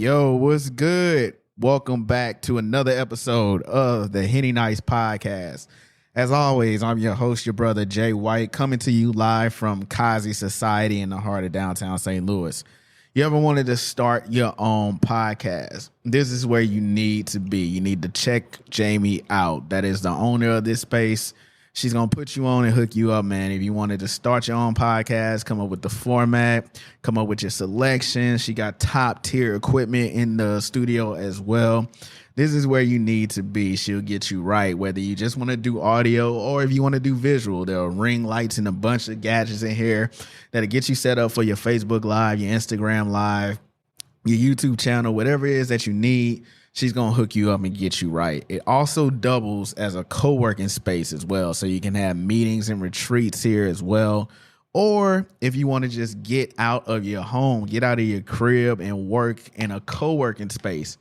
Yo, what's good? Welcome back to another episode of the Henny Nice Podcast. As always, I'm your host, your brother Jay White, coming to you live from Kazi Society in the heart of downtown St. Louis. You ever wanted to start your own podcast? This is where you need to be. You need to check Jamie out. That is the owner of this space. She's going to put you on and hook you up, man. If you wanted to start your own podcast, come up with the format, come up with your selection. She got top tier equipment in the studio as well. This is where you need to be. She'll get you right, whether you just want to do audio or if you want to do visual. There are ring lights and a bunch of gadgets in here that'll get you set up for your Facebook Live, your Instagram Live, your YouTube channel, whatever it is that you need. She's going to hook you up and get you right. It also doubles as a co-working space as well. So you can have meetings and retreats here as well. Or if you want to just get out of your home, get out of your crib and work in a co-working space,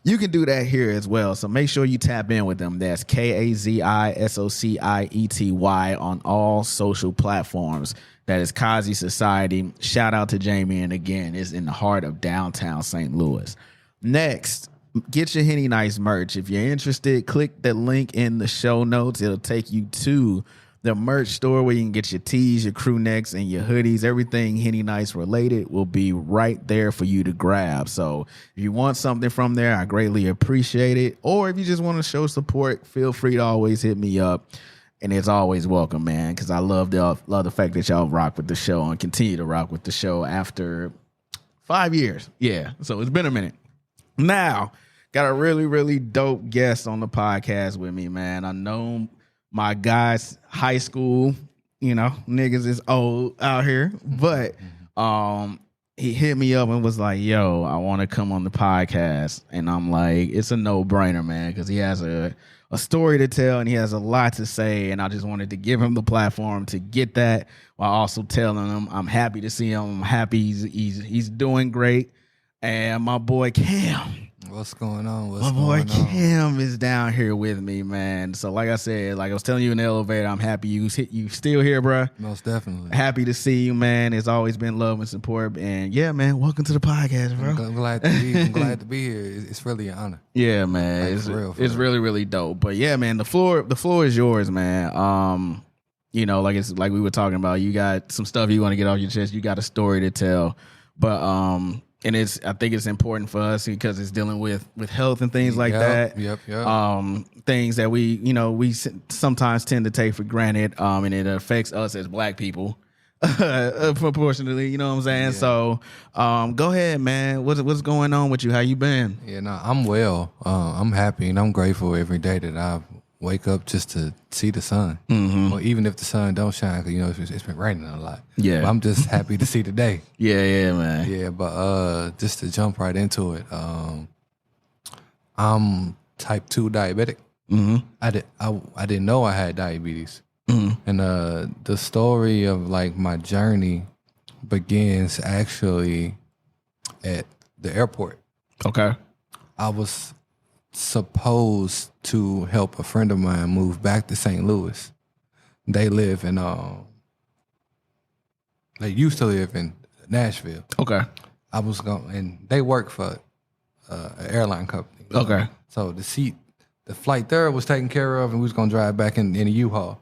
you can do that here as well. So make sure you tap in with them. That's KAZISOCIETY on all social platforms. That is Kazi Society. Shout out to Jamie. And again, it's in the heart of downtown St. Louis. Next, get your Henny Nice merch. If you're interested, click the link in the show notes. It'll take you to the merch store where you can get your tees, your crew necks, and your hoodies. Everything Henny Nice related will be right there for you to grab. So if you want something from there, I greatly appreciate it. Or if you just want to show support, feel free to always hit me up. And it's always welcome, man, because I love the fact that y'all rock with the show and continue to rock with the show after 5 years. Yeah, so it's been a minute. Now, got a really, really dope guest on the podcast with me, man. I know my guys, high school, niggas is old out here, but he hit me up and was like, yo, I want to come on the podcast. And I'm like, it's a no-brainer, man, because he has a story to tell and he has a lot to say. And I just wanted to give him the platform to get that while also telling him I'm happy to see him. I'm happy he's doing great. And my boy Cam. What's going on? My boy Cam is down here with me, man. So like I said, like I was telling you in the elevator, I'm happy you still here, bro. Most definitely. Happy to see you, man. It's always been love and support. And yeah, man, welcome to the podcast, bro. I'm glad to be here. It's really an honor. Yeah, man. It's really, really dope. But yeah, man, the floor is yours, man. Like we were talking about, you got some stuff you want to get off your chest. You got a story to tell. But and I think it's important for us because it's dealing with health and things like that. Yep. Things that we sometimes tend to take for granted, and it affects us as Black people proportionately. You know what I'm saying? Yeah. So, go ahead, man. What's going on with you? How you been? Yeah, no, I'm well. I'm happy and I'm grateful every day that I wake up just to see the sun. Mm-hmm. Or even if the sun don't shine, because it's been raining a lot. Yeah, but I'm just happy to see the day. Yeah, man. Yeah, but just to jump right into it, I'm type 2 diabetic. Mm-hmm. I didn't know I had diabetes. Mm-hmm. And the story of like my journey begins actually at the airport. Okay. I was supposed to help a friend of mine move back to St. Louis. They live in they used to live in Nashville. Okay. I was going, and they work for an airline company. Okay. So the flight there was taken care of, and we was gonna drive back in a U-Haul.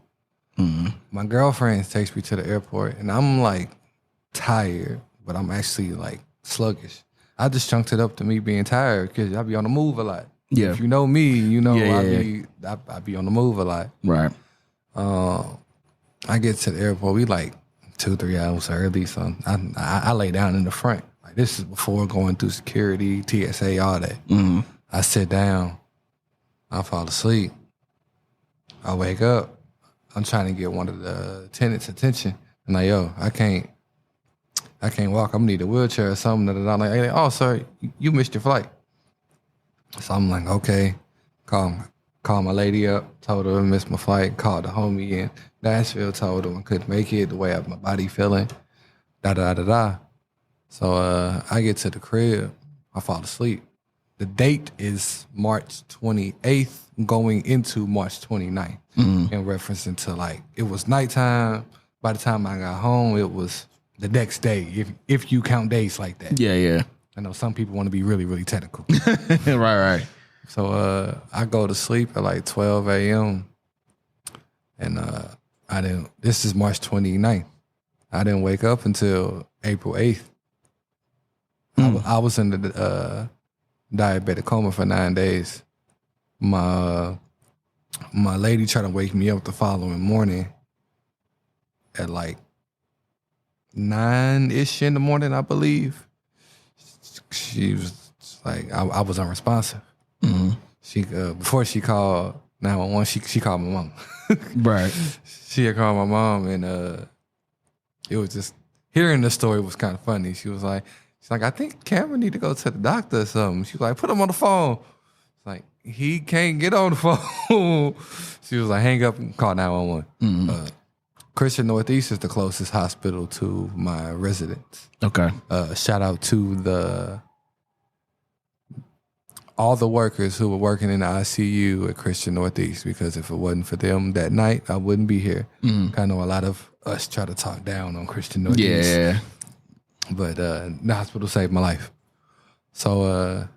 Mm-hmm. My girlfriend takes me to the airport, and I'm like tired, but I'm actually like sluggish. I just chunked it up to me being tired because I be on the move a lot. Yeah. If you know me, I be on the move a lot. Right. I get to the airport, we like 2-3 hours early, so I lay down in the front. Like this is before going through security, TSA, all that. Mm-hmm. I sit down, I fall asleep. I wake up, I'm trying to get one of the attendants' attention. And like, yo, I can't walk. I'm gonna need a wheelchair or something. And I'm like, hey, oh, sir, you missed your flight. So I'm like, okay, call my lady up, told her I missed my flight, called the homie in Nashville, told her I couldn't make it, the way my body feeling, da-da-da-da-da. So I get to the crib, I fall asleep. The date is March 28th going into March 29th in reference to like, it was nighttime. By the time I got home, it was the next day, if you count days like that. Yeah. I know some people want to be really, really technical. Right. So I go to sleep at like 12 a.m. and this is March 29th. I didn't wake up until April 8th. I was in the diabetic coma for 9 days. My lady tried to wake me up the following morning at like 9-ish in the morning, I believe. She was like, I was unresponsive. Mm-hmm. She before she called 911, she called my mom. Right. She had called my mom, and it was just hearing the story was kind of funny. She's like, I think Cameron need to go to the doctor or something. She was like, put him on the phone. It's like, he can't get on the phone. She was like, hang up and call 911. Mm-hmm. Christian Northeast is the closest hospital to my residence. Okay. Shout out to all the workers who were working in the ICU at Christian Northeast, because if it wasn't for them that night, I wouldn't be here. Mm. I know a lot of us try to talk down on Christian Northeast. Yeah. But the hospital saved my life. So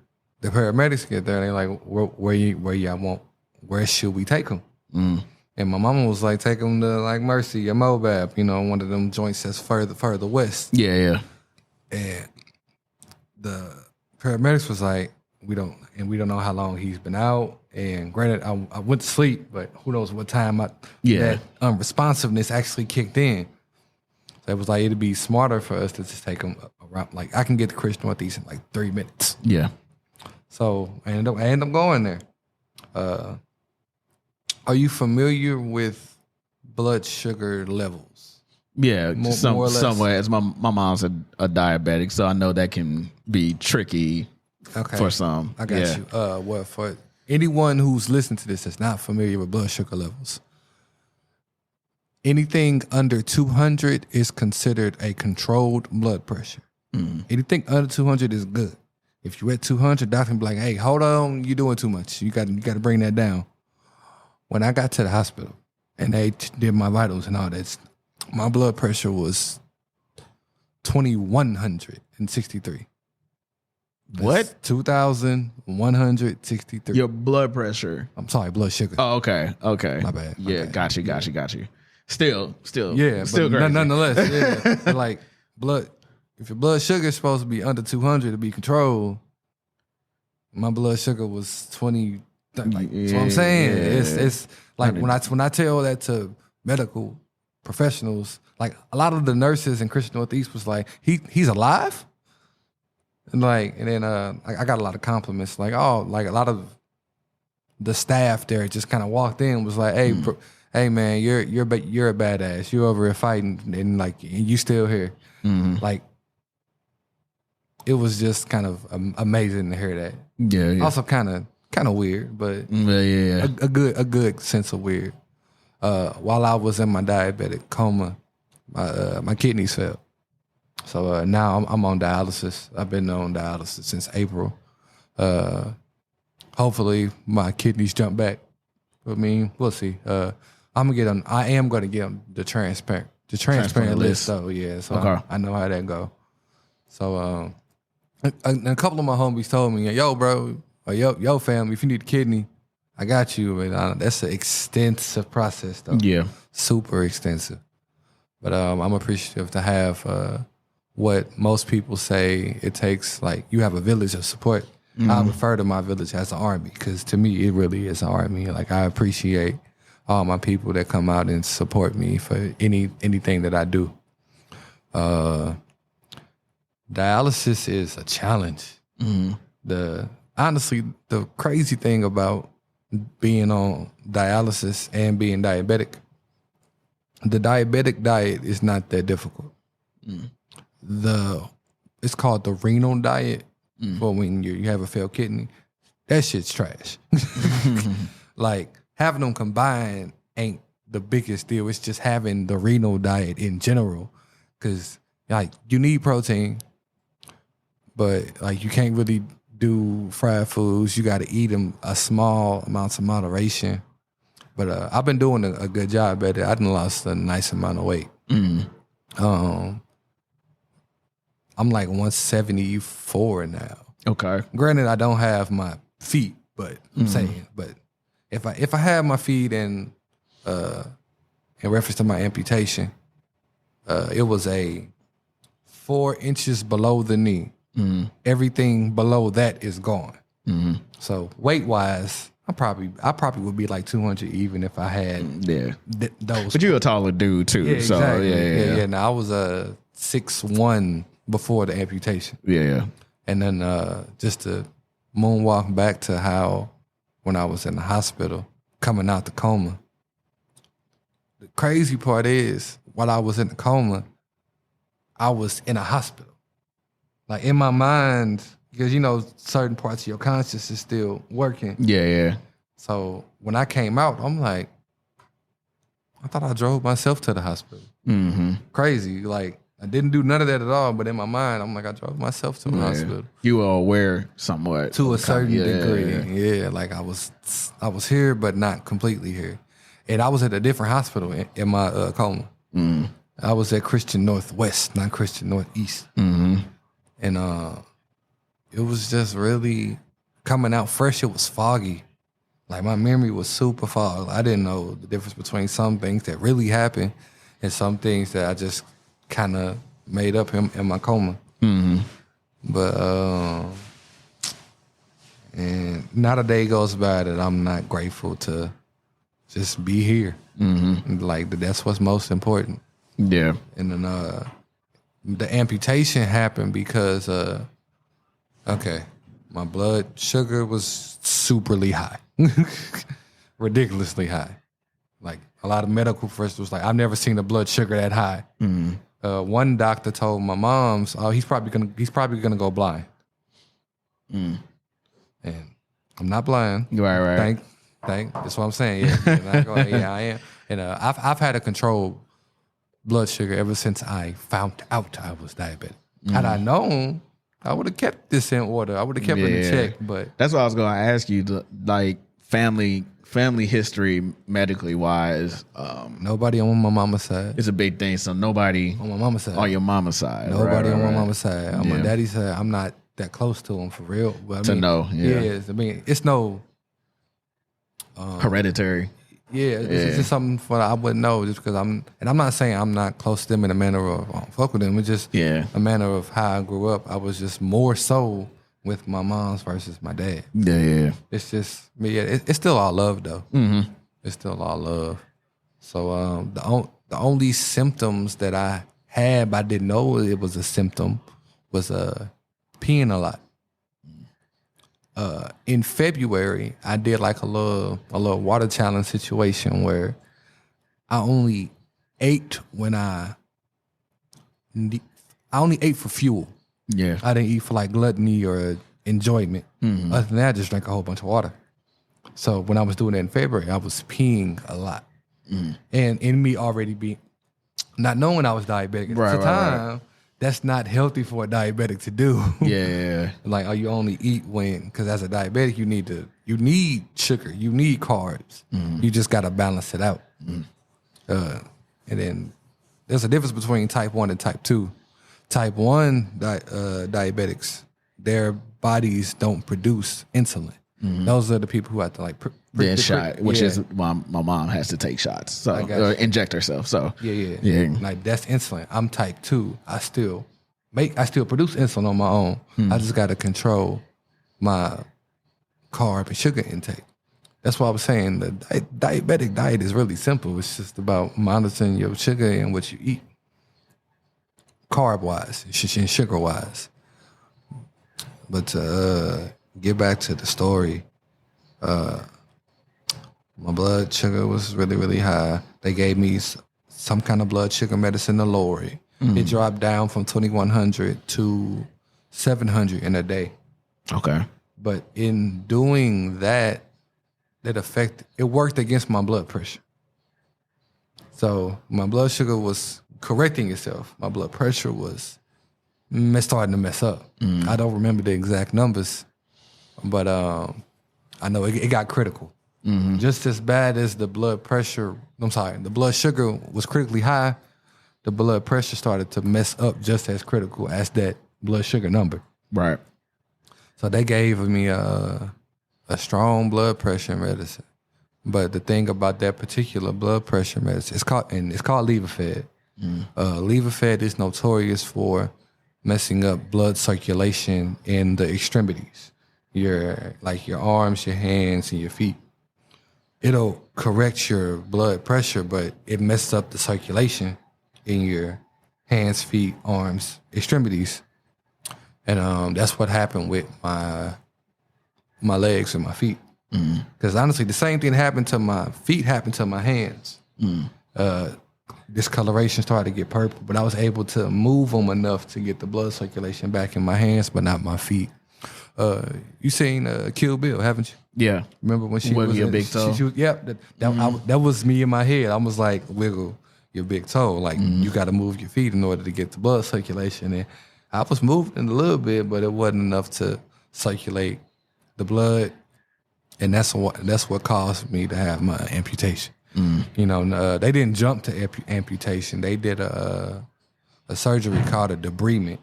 the paramedics get there, and they're like, where should we take them? Mm. And my mama was like, take them to like Mercy or Mobab, one of them joints that's further west. Yeah. And the paramedics was like, we don't know how long he's been out. And granted, I went to sleep, but who knows what time that unresponsiveness actually kicked in. So it was like, it'd be smarter for us to just take him around. Like, I can get to Christian Northeast in like 3 minutes. Yeah. So I ended up going there. Are you familiar with blood sugar levels? Yeah, more or less. Somewhere. As my mom's a diabetic, so I know that can be tricky for some. I got you. Well, for anyone who's listening to this that's not familiar with blood sugar levels, anything under 200 is considered a controlled blood pressure. Mm. Anything under 200 is good. If you're at 200, doctor can be like, hey, hold on, you're doing too much. You got to bring that down. When I got to the hospital and they did my vitals and all that, my blood pressure was 2,163. What? 2,163. Your blood pressure. I'm sorry, blood sugar. Oh, okay. My bad. Yeah, got you. Still. Yeah, still but crazy. Nonetheless, yeah. Like blood, if your blood sugar is supposed to be under 200 to be controlled, my blood sugar was 20. That's what I'm saying. Yeah. It's like when I tell that to medical professionals, like a lot of the nurses in Christian Northeast was like, he's alive? And then I got a lot of compliments. Like, oh, like a lot of the staff there just kind of walked in and was like, hey, hey man, you're a badass. You're over here fighting and like you still here. Mm-hmm. Like it was just kind of amazing to hear that. Yeah. Also kind of weird, but yeah. A good sense of weird. While I was in my diabetic coma, my kidneys failed. So now I'm on dialysis. I've been on dialysis since April. Hopefully my kidneys jump back. I mean, we'll see. I am gonna get on the transparent list. So yeah, so okay. I know how that go. So a couple of my homies told me, yo, bro, or yo, family, if you need a kidney, I got you. But that's an extensive process, though. Yeah, super extensive. But I'm appreciative to have what most people say it takes. Like you have a village of support. Mm-hmm. I refer to my village as an army because to me it really is an army. Like I appreciate all my people that come out and support me for anything that I do. Dialysis is a challenge. Mm-hmm. Honestly, the crazy thing about being on dialysis and being diabetic, the diabetic diet is not that difficult. Mm. It's called the renal diet. For when you have a failed kidney, that shit's trash. Like having them combined ain't the biggest deal. It's just having the renal diet in general, because like you need protein, but like you can't really do fried foods. You got to eat them a small amounts of moderation. But I've been doing a good job at it. I done lost a nice amount of weight. I'm like 174 now. Okay. Granted, I don't have my feet, but I'm saying, but if I had my feet in reference to my amputation, it was a 4 inches below the knee. Everything below that is gone. So weight wise, I probably would be like 200 even if I had those. But you're a taller dude too. Yeah, so exactly. Yeah. Now I was 6'1" before the amputation. Yeah. And then just to moonwalk back to how when I was in the hospital, coming out the coma. The crazy part is, while I was in the coma, I was in a hospital. Like in my mind, because you know certain parts of your conscious is still working. Yeah. So when I came out, I'm like, I thought I drove myself to the hospital. Crazy. Like I didn't do none of that at all, but in my mind, I'm like, I drove myself to the hospital. You were aware somewhat. To a certain degree. Yeah, like I was here, but not completely here. And I was at a different hospital in my coma. I was at Christian Northwest, not Christian Northeast. And it was just really coming out fresh. It was foggy. Like my memory was super foggy. I didn't know the difference between some things that really happened and some things that I just kind of made up in my coma. But and not a day goes by that I'm not grateful to just be here. Like that's what's most important. Yeah. And then the amputation happened because my blood sugar was superly high. Ridiculously high. Like a lot of medical professionals like, I've never seen a blood sugar that high. One doctor told my mom's, "Oh, he's probably gonna go blind." And I'm not blind. Right. Thank. That's what I'm saying. Yeah, I am. And I've had a controlled blood sugar ever since I found out I was diabetic. Had I known, I would have kept this in order. I would have kept it in check. But that's what I was going to ask you. Like family history, medically wise, nobody on my mama's side. It's a big thing. So nobody on my mama's side. On your mama's side. Nobody on my mama's side. On my daddy's side, I'm not that close to him for real. But, I mean, it's no hereditary. Yeah, it's just something for I wouldn't know just because I'm not saying I'm not close to them in a manner of fuck with them. It's just a manner of how I grew up. I was just more so with my mom's versus my dad. Yeah. It's just it's still all love though. It's still all love. So the only symptoms that I had, but I didn't know it was a symptom, was peeing a lot. In February, I did like a little water challenge situation where I only ate when I only ate for fuel. Yeah, I didn't eat for like gluttony or enjoyment. Other than that, I just drank a whole bunch of water. So when I was doing that in February, I was peeing a lot, and in me already being not knowing I was diabetic at the time. That's not healthy for a diabetic to do. Yeah. Like, you only eat when, because as a diabetic, you need sugar, you need carbs. You just got to balance it out. And then there's a difference between type 1 and type 2. Type 1 diabetics, their bodies don't produce insulin. Those are the people who have to like shot, which is why my mom has to take shots, so or inject herself. So yeah, like that's insulin. I'm type 2. I still produce insulin on my own. I just got to control my carb and sugar intake. That's why I was saying the diabetic diet is really simple. It's just about monitoring your sugar and what you eat, carb wise and sugar wise. But get back to the story. My blood sugar was really, really high. They gave me some kind of blood sugar medicine to lower it. It dropped down from 2,100 to 700 in a day. Okay. But in doing that, it worked against my blood pressure. So my blood sugar was correcting itself. My blood pressure was starting to mess up. I don't remember the exact numbers, but I know it got critical. Just as bad as the blood sugar was critically high, the blood pressure started to mess up just as critical as that blood sugar number. Right. So they gave me a strong blood pressure medicine. But the thing about that particular blood pressure medicine, it's called Levophed. Levophed is notorious for messing up blood circulation in the extremities, your arms, your hands, and your feet. It'll correct your blood pressure, but it messes up the circulation in your hands, feet, arms, extremities. And that's what happened with my legs and my feet. Because honestly, the same thing happened to my feet happened to my hands. Discoloration started to get purple, but I was able to move them enough to get the blood circulation back in my hands, but not my feet. You seen Kill Bill, haven't you? Yeah. Remember when she was your big toe? That was me in my head. I was like, wiggle your big toe. Like, you got to move your feet in order to get the blood circulation. And I was moving a little bit, but it wasn't enough to circulate the blood. And that's what caused me to have my amputation. You know, they didn't jump to amputation. They did a surgery called a debridement.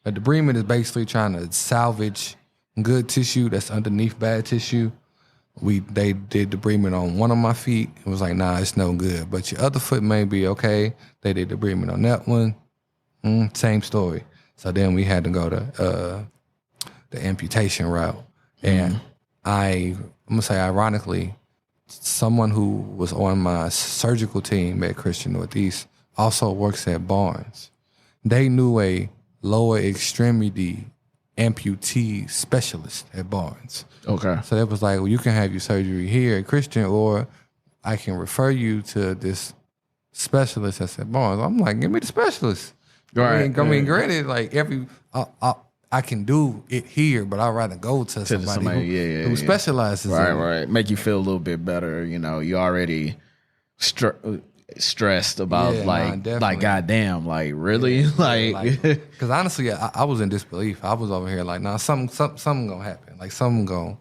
A debridement is basically trying to salvage good tissue that's underneath bad tissue. They did debridement on one of my feet. It was like, nah, it's no good. But your other foot may be okay. They did debridement on that one. Same story. So then we had to go to the amputation route. And I'm gonna say, ironically, someone who was on my surgical team at Christian Northeast also works at Barnes. They knew a lower extremity amputee specialist at Barnes. Okay. So that was like, well, you can have your surgery here at Christian, or I can refer you to this specialist that's at Barnes. I'm like, give me the specialist. Right. I mean, granted, like I can do it here, but I'd rather go to somebody who specializes in it. Right. Make you feel a little bit better. You know, you already stressed about like goddamn, like really, because honestly, I was in disbelief. I was over here like, nah, something gonna happen. Like something gonna.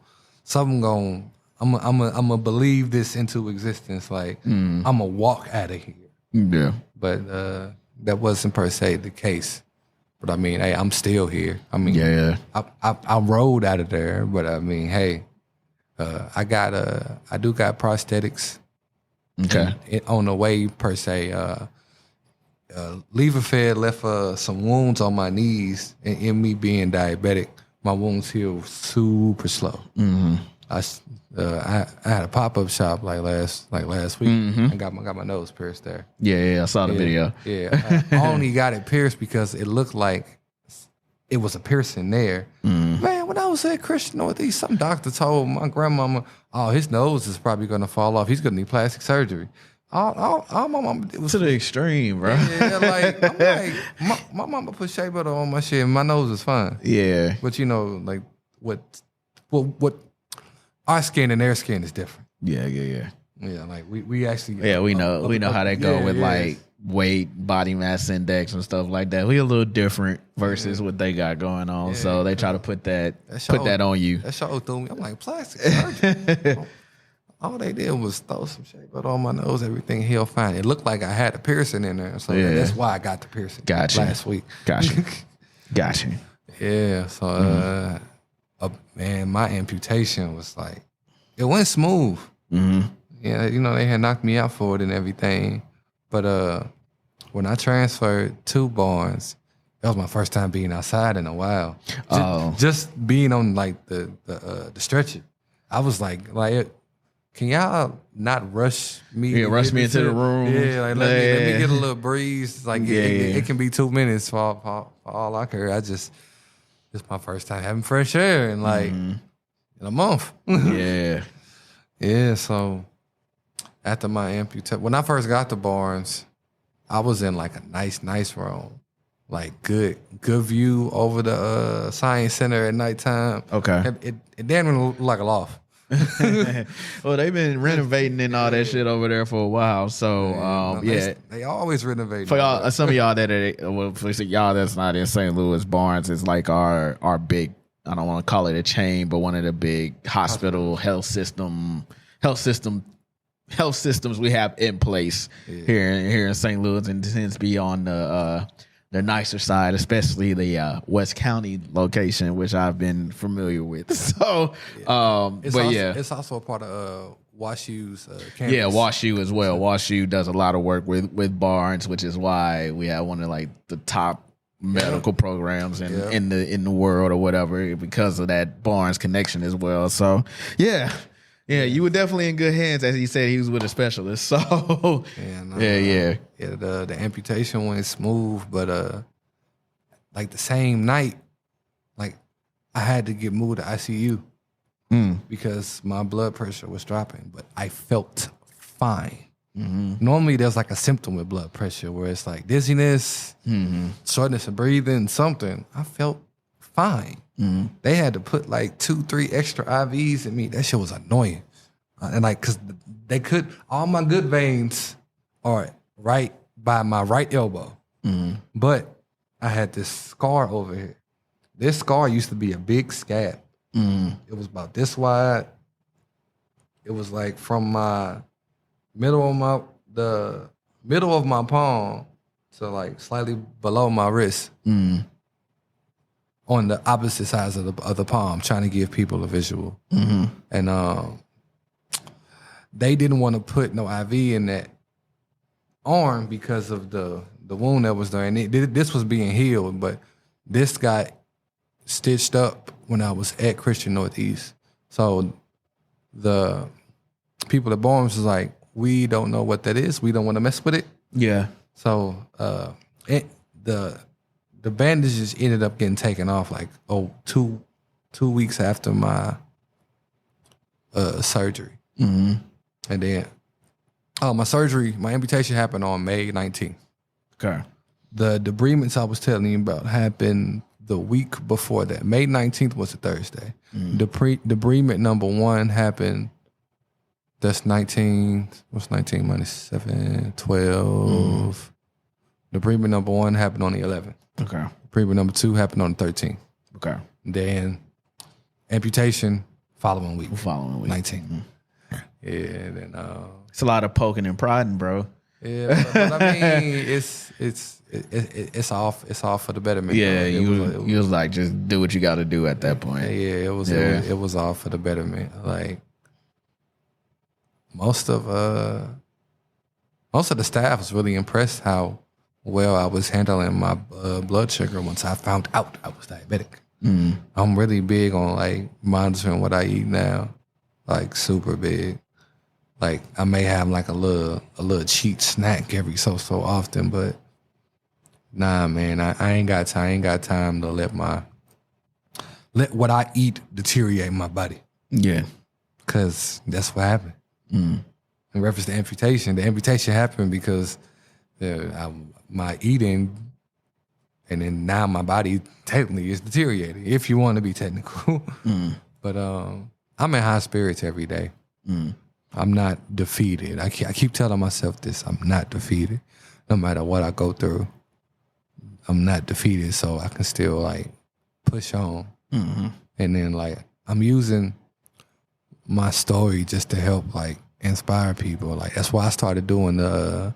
I'm gonna believe this into existence. Like I'm gonna walk out of here. Yeah, but that wasn't per se the case. But I mean, hey, I'm still here. I mean, I rode out of there, but I mean, hey, I do got prosthetics. Okay. On the way per se, Levophed left some wounds on my knees, and in me being diabetic, my wounds healed super slow. I had a pop-up shop like last week. I got my nose pierced there. Yeah, I saw the video. Yeah, I only got it pierced because it looked like it was a piercing there. Man, when I was at Christian Northeast, some doctor told my grandmama, "Oh, his nose is probably gonna fall off. He's gonna need plastic surgery." All my mama did was to the extreme, bro. Yeah, like I'm like my mama put shea butter on my shit, and my nose is fine. Yeah, but you know, like what our skin and their skin is different. Yeah. Yeah, like we actually we know how that go with like weight, body mass index, and stuff like that. We a little different versus what they got going on. So they try to put that on you. That show threw me. I'm like, plastic surgery. All they did was throw some shea butter on my nose. Everything healed fine. It looked like I had a piercing in there, so that's why I got the piercing. Last week. Gotcha. Yeah. So man, my amputation was like, it went smooth. Yeah, you know, they had knocked me out for it and everything. But when I transferred to Barnes, that was my first time being outside in a while. Just being on like the stretcher, I was like, can y'all not rush me? Yeah, rush me into the room. Yeah, like let me get a little breeze. Like it can be 2 minutes for all I care. It's my first time having fresh air in in a month. Yeah. So after my amputation, when I first got to Barnes, I was in like a nice room, like good view over the Science Center at nighttime. Okay. It didn't look like a loft. Well, they've been renovating and all that shit over there for a while. So they always renovate. For y'all, some of y'all for y'all that's not in St. Louis, Barnes is like our big. I don't want to call it a chain, but one of the big hospital health systems we have in place here in St. Louis, and tends to be on the the nicer side, especially the West County location, which I've been familiar with. So, it's also a part of WashU's campus. Yeah, WashU as well. WashU does a lot of work with Barnes, which is why we have one of like the top medical programs in the world or whatever, because of that Barnes connection as well. So yeah, you were definitely in good hands. As he said, he was with a specialist. So the amputation went smooth, but like the same night, like I had to get moved to ICU because my blood pressure was dropping, but I felt fine. Normally there's like a symptom with blood pressure where it's like dizziness, shortness of breathing, something. I felt fine. They had to put like 2-3 extra IVs in me. That shit was annoying. And like, cause all my good veins are right by my right elbow. But I had this scar over here. This scar used to be a big scab. It was about this wide. It was like from my middle of my palm to like slightly below my wrist, on the opposite sides of the palm, trying to give people a visual. And they didn't want to put no IV in that arm because of the wound that was there, and this was being healed, but this got stitched up when I was at Christian Northeast. So the people at Barnes was like, we don't know what that is. We don't want to mess with it. Yeah. So the bandages ended up getting taken off like 2 weeks after my surgery. And then my amputation happened on May 19th. Okay. The debridements I was telling you about happened the week before that. May 19th was a Thursday. Debridement number 1 happened. That's 19. What's 19 minus 7? 12. Debridement number 1 happened on the 11th. Okay. Debridement number 2 happened on the 13th. Okay. Then amputation following week. 19. Yeah. Then it's a lot of poking and prodding, bro. Yeah, but I mean, it's all for the betterment. Yeah, you was like, just do what you got to do at that point. Yeah, it was all for the betterment. Like most of the staff was really impressed how well I was handling my blood sugar once I found out I was diabetic. I'm really big on like monitoring what I eat now, like super big. Like I may have like a little cheat snack every so often, but nah, man, I ain't got time to let what I eat deteriorate my body. Yeah, cause that's what happened. In reference to amputation, the amputation happened because my eating, and then now my body technically is deteriorating. If you want to be technical, but I'm in high spirits every day. I'm not defeated. I keep telling myself this. I'm not defeated. No matter what I go through, I'm not defeated. So I can still like push on. And then like I'm using my story just to help like inspire people. Like that's why I started doing the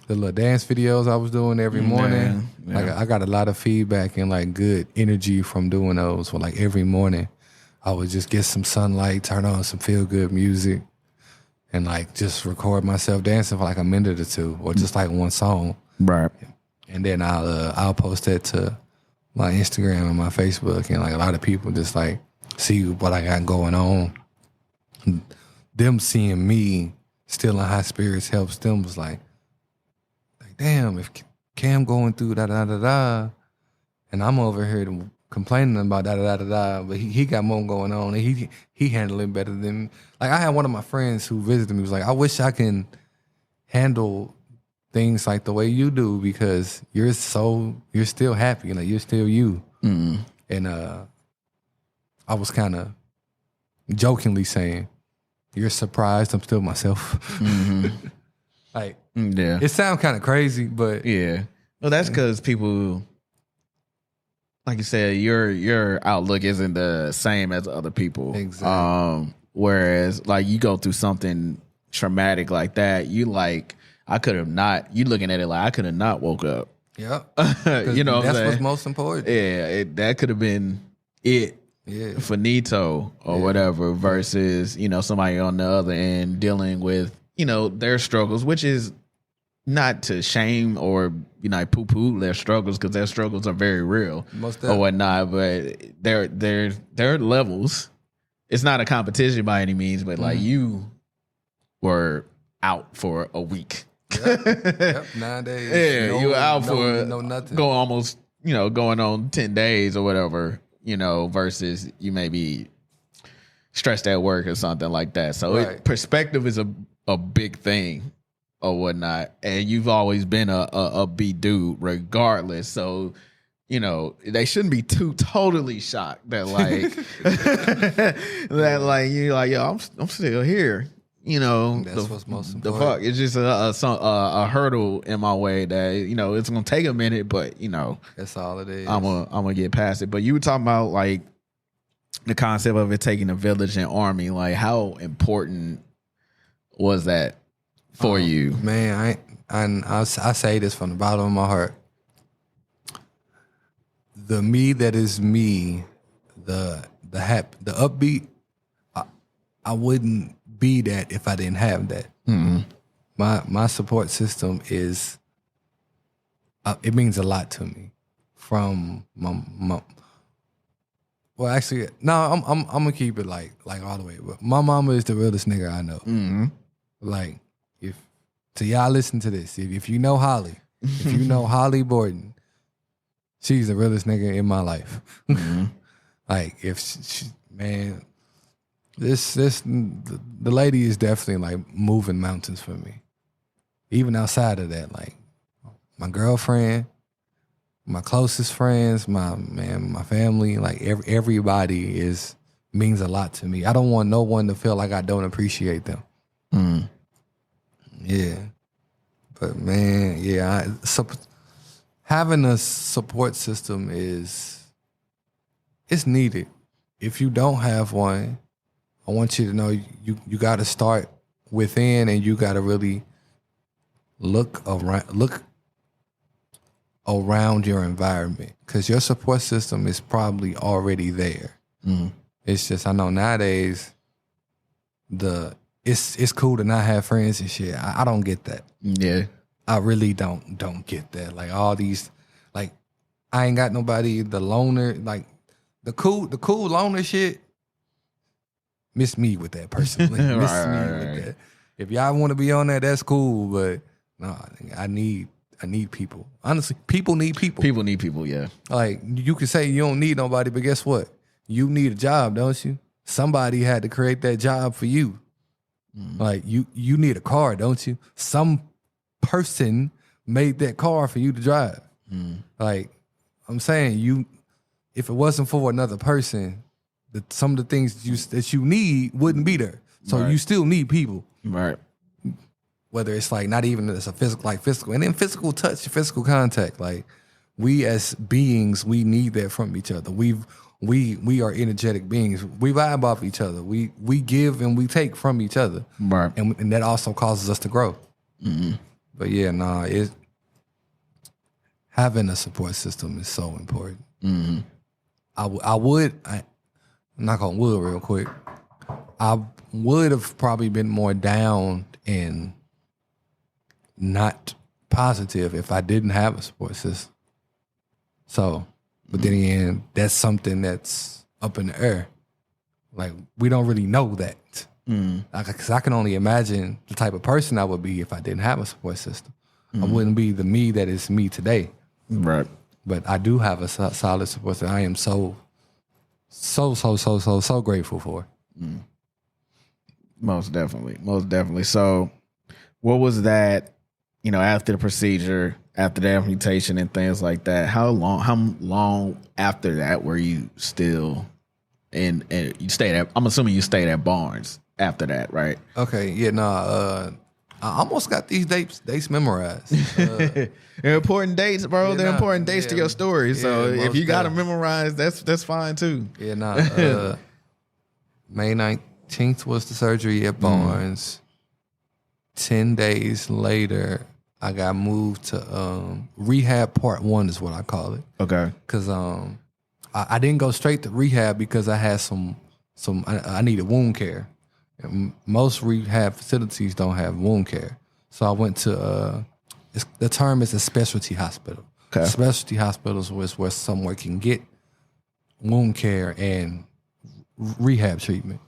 little dance videos I was doing every morning. Yeah. Like I got a lot of feedback and like good energy from doing those. So like every morning, I would just get some sunlight, turn on some feel-good music, and like just record myself dancing for like a minute or two, or just like one song. Right. And then I'll post that to my Instagram and my Facebook, and like a lot of people just like see what I got going on. Them seeing me still in high spirits helps them. Was like damn, if Cam going through da-da-da-da, and I'm over here complaining about da-da-da-da, but he got more going on, and he handled it better than, like I had one of my friends who visited me, was like, I wish I can handle things like the way you do, because you're still happy, like you're still you. And I was kind of jokingly saying, you're surprised I'm still myself. Like, yeah, it sounds kind of crazy, but yeah. Well, that's because people, like you said, your outlook isn't the same as other people. Exactly. Whereas, like, you go through something traumatic like that, you like, you looking at it like I could have not woke up. Yep. You know what I'm that's saying? what's most important. Yeah, that could have been it. Yeah. Finito or whatever versus, somebody on the other end dealing with, their struggles, which is not to shame or, poo-poo their struggles because their struggles are very real or whatnot, but they're levels. It's not a competition by any means, but like you were out for a week. Yep. 9 days. Yeah, you were out for nothing. Going on 10 days or whatever, versus you may be stressed at work or something like that. So perspective is a big thing or whatnot. And you've always been a B dude regardless. So, they shouldn't be too totally shocked that like, you're like, yo, I'm still here. That's what's most important. The fuck, it's just a hurdle in my way that it's gonna take a minute, but that's all it is. I'm gonna get past it. But you were talking about like the concept of it taking a village and army. Like, how important was that for you, man? I say this from the bottom of my heart. The me that is me, the upbeat. I wouldn't be that if I didn't have that. Mm-hmm. My support system is it means a lot to me. From my well, actually, no, I'm gonna keep it like all the way. But my mama is the realest nigga I know. Mm-hmm. Like so y'all listen to this. If you know Holly, if you know Holly Borden, she's the realest nigga in my life. Mm-hmm. Like if she, man. The lady is definitely like moving mountains for me. Even outside of that, like my girlfriend, my closest friends, my family, like everybody means a lot to me. I don't want no one to feel like I don't appreciate them. Mm. Yeah, but man, yeah, having a support system it's needed. If you don't have one, I want you to know you got to start within, and you got to really look around your environment, because your support system is probably already there. Mm. It's just, I know nowadays it's cool to not have friends and shit. I don't get that. Yeah, I really don't get that. Like all these, like I ain't got nobody. The loner, like the cool loner shit. Miss me with that personally. Miss me with that. If y'all want to be on that, that's cool. But no, I need people. Honestly, people need people. People need people. Yeah. Like you can say you don't need nobody, but guess what? You need a job, don't you? Somebody had to create that job for you. Mm-hmm. Like you need a car, don't you? Some person made that car for you to drive. Mm-hmm. Like I'm saying, if it wasn't for another person, some of the things that you need wouldn't be there. So you still need people. Right. Whether it's like not even as a physical, and then physical touch, physical contact. Like we as beings, we need that from each other. We are energetic beings. We vibe off each other. We give and we take from each other. Right. And that also causes us to grow. Mm-hmm. But yeah, having a support system is so important. Mm-hmm. Knock on wood real quick. I would have probably been more down and not positive if I didn't have a support system. So, but then again, that's something that's up in the air. Like, we don't really know that. Because I can only imagine the type of person I would be if I didn't have a support system. I wouldn't be the me that is me today. Right. But I do have a solid support system. I am so grateful for. Most definitely. So what was that, after the procedure, after the amputation and things like that, how long after that were you still in, and you stayed at, I'm assuming you stayed at Barnes after that, right? Okay, yeah, I almost got these dates memorized. They're important dates, bro. Yeah, they're important dates to your story. So if you got to memorize, that's fine too. Yeah, May 19th was the surgery at Barnes. 10 days later, I got moved to rehab part 1 is what I call it. Okay. Because I didn't go straight to rehab because I had I needed wound care. And most rehab facilities don't have wound care. So I went to, the term is a specialty hospital. Okay. Specialty hospitals was where someone can get wound care and rehab treatment.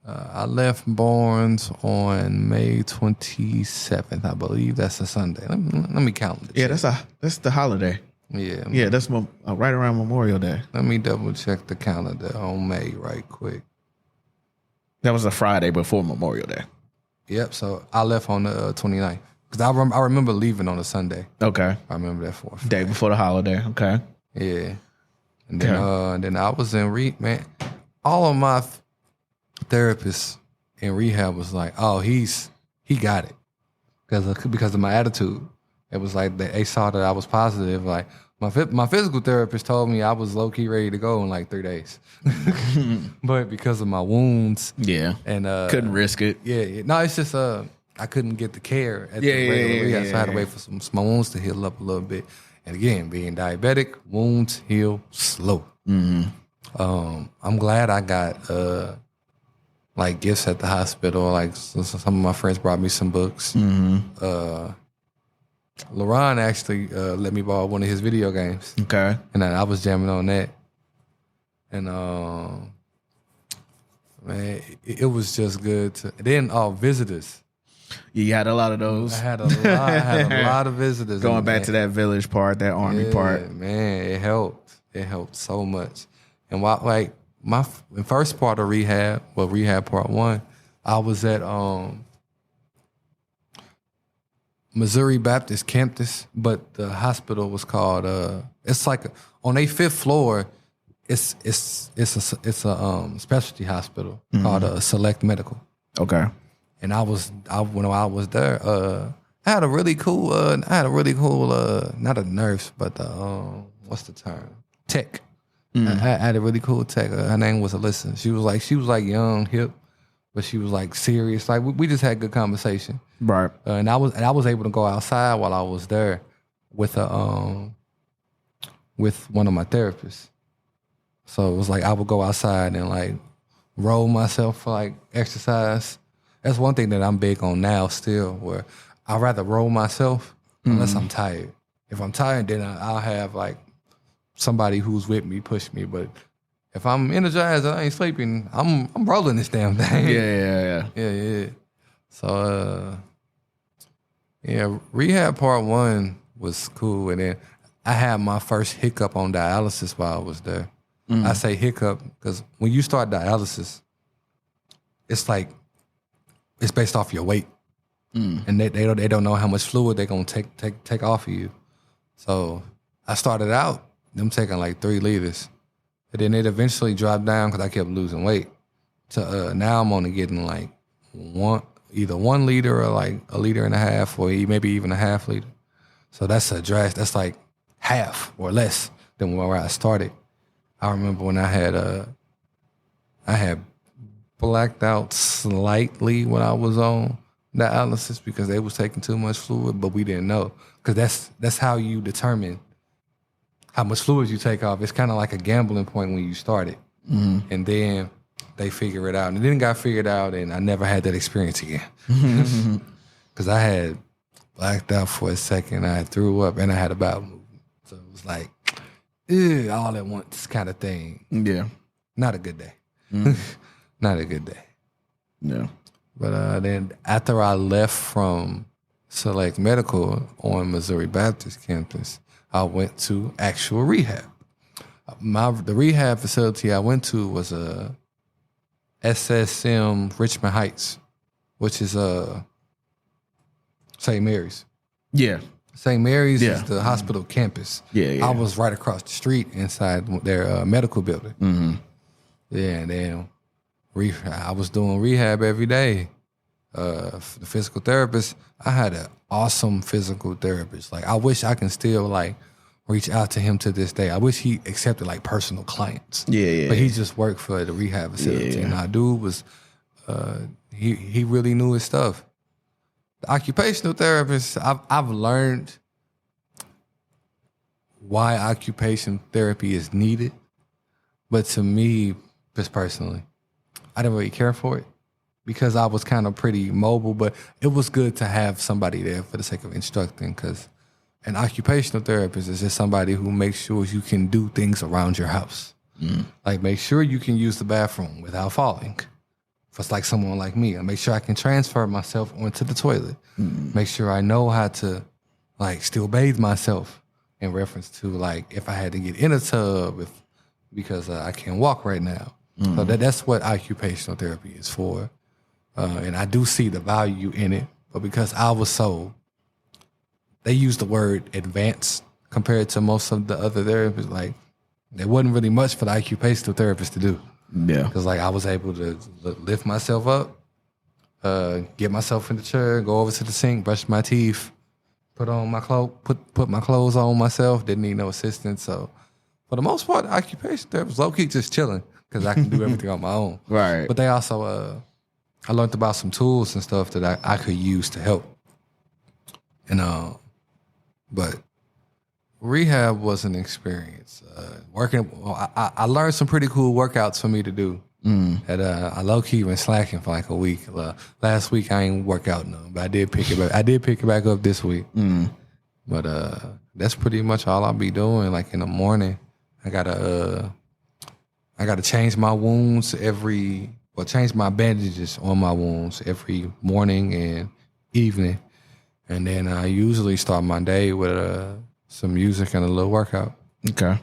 I left Barnes on May 27th, I believe. That's a Sunday. Let me count. Yeah, that's the holiday. Yeah, that's right around Memorial Day. Let me double check the calendar on May right quick. That was a Friday before Memorial Day. Yep. So I left on the 29th because I remember leaving on a Sunday. Okay. I remember that for day before the holiday. Okay. Yeah. And then I was in man. All of my therapists in rehab was like, "Oh, he got it," because of my attitude. It was like they saw that I was positive. Like my physical therapist told me I was low key ready to go in like 3 days, but because of my wounds, and couldn't risk it. Yeah. No, it's just I couldn't get the care at the regular rehab, so I had to wait for my wounds to heal up a little bit. And again, being diabetic, wounds heal slow. I'm glad I got like gifts at the hospital. Like some of my friends brought me some books. LaRon actually let me borrow one of his video games. Okay. And I was jamming on that. And man, it was just good to. Then visitors. You had a lot of those. I had a lot of visitors. Going back to that village part, that army part. Man, it helped. It helped so much. And my first part of rehab, rehab part 1, I was at Missouri Baptist campus, but the hospital was called. It's like on a 5th floor. It's a specialty hospital called Select Medical. Okay. And when I was there, I had a really cool, not a nurse, but what's the term? Tech. I had a really cool tech. Her name was Alyssa. She was like young, hip, but she was like serious. Like we just had good conversation. Right. And I was able to go outside while I was there with one of my therapists. So it was like I would go outside and like roll myself for like exercise. That's one thing that I'm big on now still, where I'd rather roll myself unless I'm tired. If I'm tired, then I'll have like somebody who's with me push me. But if I'm energized and I ain't sleeping, I'm rolling this damn thing. Yeah. So rehab part 1 was cool, and then I had my first hiccup on dialysis while I was there. I say hiccup because when you start dialysis, it's like it's based off your weight, and they don't know how much fluid they're gonna take off of you. So I started out them taking like 3 liters, and then it eventually dropped down because I kept losing weight. To now I'm only getting like either 1 liter or like 1.5 liters, or maybe even a half liter. So that's that's like half or less than where I started. I remember when I had blacked out slightly when I was on dialysis because they was taking too much fluid, but we didn't know because that's how you determine how much fluid you take off. It's kind of like a gambling point when you start it, and then they figure it out, and then got figured out, and I never had that experience again because I had blacked out for a second. I threw up and I had a bowel movement, so it was like all at once kind of thing. Yeah, not a good day. Not a good day. Yeah. But then after I left from Select Medical on Missouri Baptist campus, I went to actual rehab. The rehab facility I went to was SSM Richmond Heights, which is St. Mary's. Yeah. St. Mary's is the hospital campus. Yeah. I was right across the street inside their medical building. Yeah, and then I was doing rehab every day. The physical therapist, I had an awesome physical therapist. Like I wish I can still like reach out to him to this day. I wish he accepted like personal clients. Yeah. But he just worked for the rehab facility. And our dude was, he really knew his stuff. occupational therapists, I've learned why occupational therapy is needed. But to me, just personally, I didn't really care for it because I was kind of pretty mobile, but it was good to have somebody there for the sake of instructing, because an occupational therapist is just somebody who makes sure you can do things around your house. Like make sure you can use the bathroom without falling. If it's like someone like me, I make sure I can transfer myself onto the toilet. Make sure I know how to like still bathe myself, in reference to like if I had to get in a tub because I can't walk right now. So that's what occupational therapy is for. And I do see the value in it, but because I was they use the word advanced compared to most of the other therapists, like there wasn't really much for the occupational therapist to do. Yeah. Because like I was able to lift myself up, get myself in the chair, go over to the sink, brush my teeth, put on my clothes, put my clothes on myself. Didn't need no assistance. So for the most part, the occupational therapist low key just chilling because I can do everything on my own. Right. But they also, I learned about some tools and stuff that I could use to help. And but rehab was an experience. I learned some pretty cool workouts for me to do. I low key been slacking for like a week. Last week I ain't work out none, but I did pick it back. I did pick it back up this week. But that's pretty much all I'll be doing. Like in the morning, I gotta change my wounds change my bandages on my wounds every morning and evening, and then I usually start my day with some music and a little workout. Okay.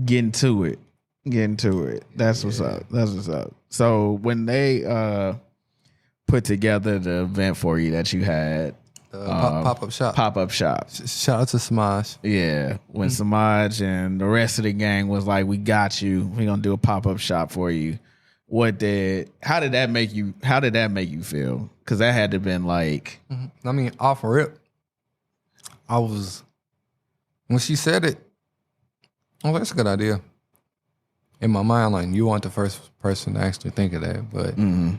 Getting to it. That's what's up. So when they put together the event for you that you had, Pop-up shop. Shout out to Samaj. Yeah. When Samaj and the rest of the gang was like, we got you. We're going to do a pop-up shop for you. How did that make you feel? Because that had to have been like... I mean, off rip, when she said it, oh, that's a good idea. In my mind, like, you weren't the first person to actually think of that, but me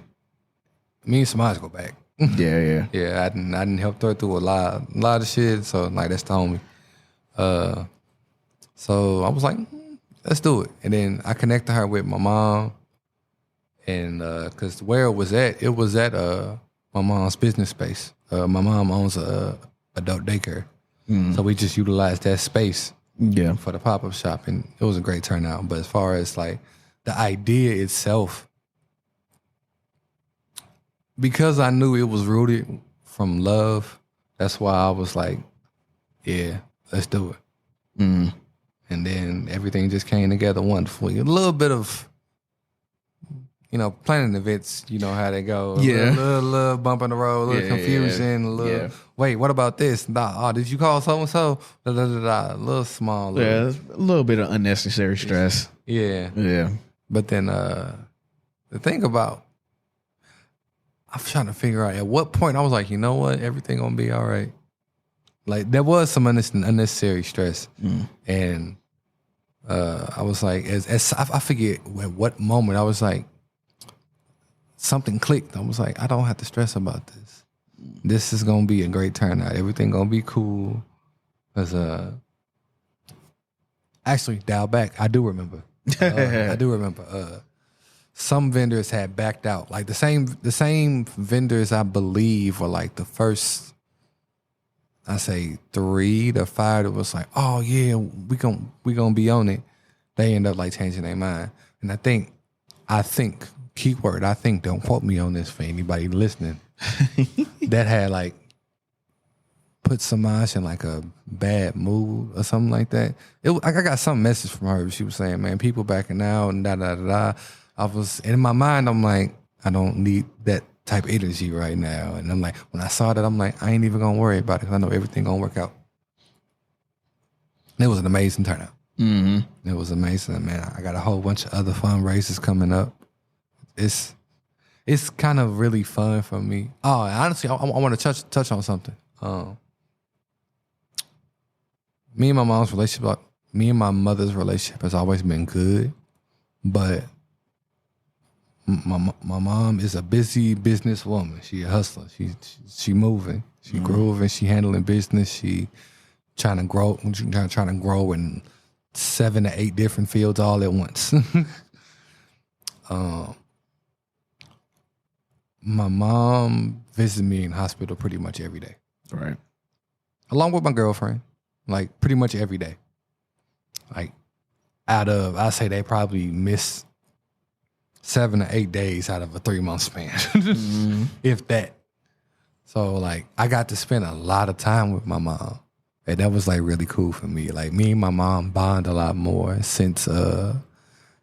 and Samaj go back. Yeah. Yeah, I didn't help her through a lot of shit, so like that's the homie. So I was like, let's do it. And then I connected her with my mom, and because where it was at my mom's business space. My mom owns a adult daycare, so we just utilized that space. Yeah, for the pop-up shop, and it was a great turnout. But as far as like the idea itself, because I knew it was rooted from love, that's why I was like, yeah, let's do it. And then everything just came together wonderfully. A little bit of, planning events, you know how they go. Yeah. A little bump in the road, a little confusion, a little, wait, what about this? Did you call so-and-so? A little small. Yeah, a little bit of unnecessary stress. Yeah. But then the thing about, I'm trying to figure out at what point I was like, you know what, everything gonna be all right. Like there was some unnecessary stress. And I was like, I forget at what moment I was like, something clicked. I was like, I don't have to stress about this. This is gonna be a great turnout. Everything gonna be cool. Cause actually, dial back. I do remember. Some vendors had backed out. Like the same vendors, I believe, were like the first, I say 3 to 5 that was like, oh yeah, we gonna be on it. They end up like changing their mind. And I think, keyword, don't quote me on this for anybody listening, that had like put Samaj in like a bad mood or something like that. I got some message from her. She was saying, man, people backing out and da-da-da-da. I was, in my mind, I'm like, I don't need that type of energy right now. And I'm like, when I saw that, I'm like, I ain't even gonna worry about it because I know everything gonna work out. It was an amazing turnout. It was amazing, man. I got a whole bunch of other fundraisers coming up. It's kind of really fun for me. Oh, honestly, I want to touch on something. Me and my mother's relationship has always been good, but My mom is a busy businesswoman. She a hustler. She moving. She grooving. She handling business. She trying to grow. Trying to grow in 7 to 8 different fields all at once. My mom visits me in hospital pretty much every day. Right. Along with my girlfriend, like pretty much every day. Like I say they probably miss 7 or 8 days out of a 3-month span, if that. So like I got to spend a lot of time with my mom, and that was like really cool for me. Like me and my mom bond a lot more since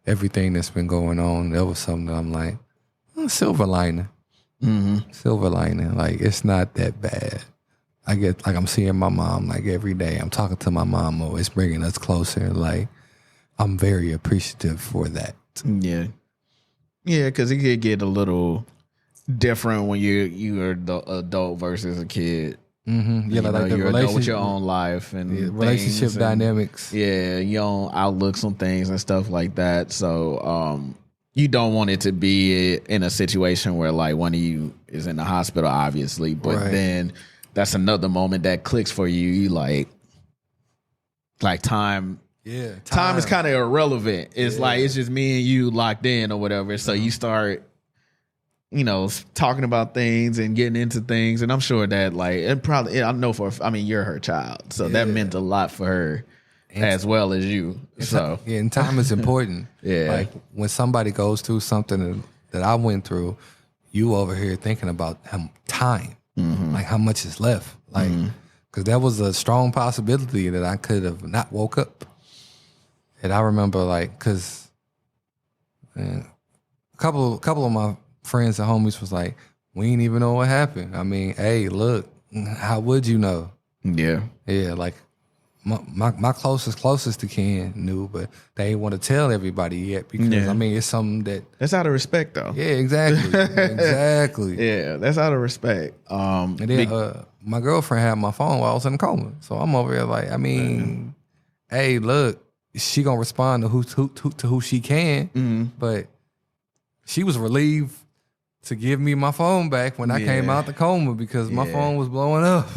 everything that's been going on. That was something that I'm like, silver lining. Silver lining. Like it's not that bad. I get like I'm seeing my mom like every day. I'm talking to my mom more. It's bringing us closer. Like I'm very appreciative for that. Yeah. Yeah, because it could get a little different when you're the adult versus a kid. Mm-hmm. Yeah, like the you're adult with your own life and relationship dynamics. Yeah, your own outlooks on things and stuff like that. So you don't want it to be in a situation where like one of you is in the hospital, obviously, but then that's another moment that clicks for you. You like time. Yeah, time is kind of irrelevant. It's like it's just me and you locked in or whatever. So you start, talking about things and getting into things, and I'm sure that you're her child, so that meant a lot for her as well as you. So and time is important. Yeah, like when somebody goes through something that I went through, you over here thinking about time, like how much is left, like because there was a strong possibility that I could have not woke up. And I remember, like, because a couple of my friends and homies was like, we ain't even know what happened. I mean, hey, look, how would you know? Yeah. Yeah, like, my closest to kin knew, but they ain't want to tell everybody yet because, I mean, it's something that's out of respect, though. Yeah, exactly. Exactly. Yeah, that's out of respect. And then my girlfriend had my phone while I was in a coma. So I'm over here like, I mean, hey, look. She gonna respond to who she can, but she was relieved to give me my phone back when I came out the coma because my phone was blowing up.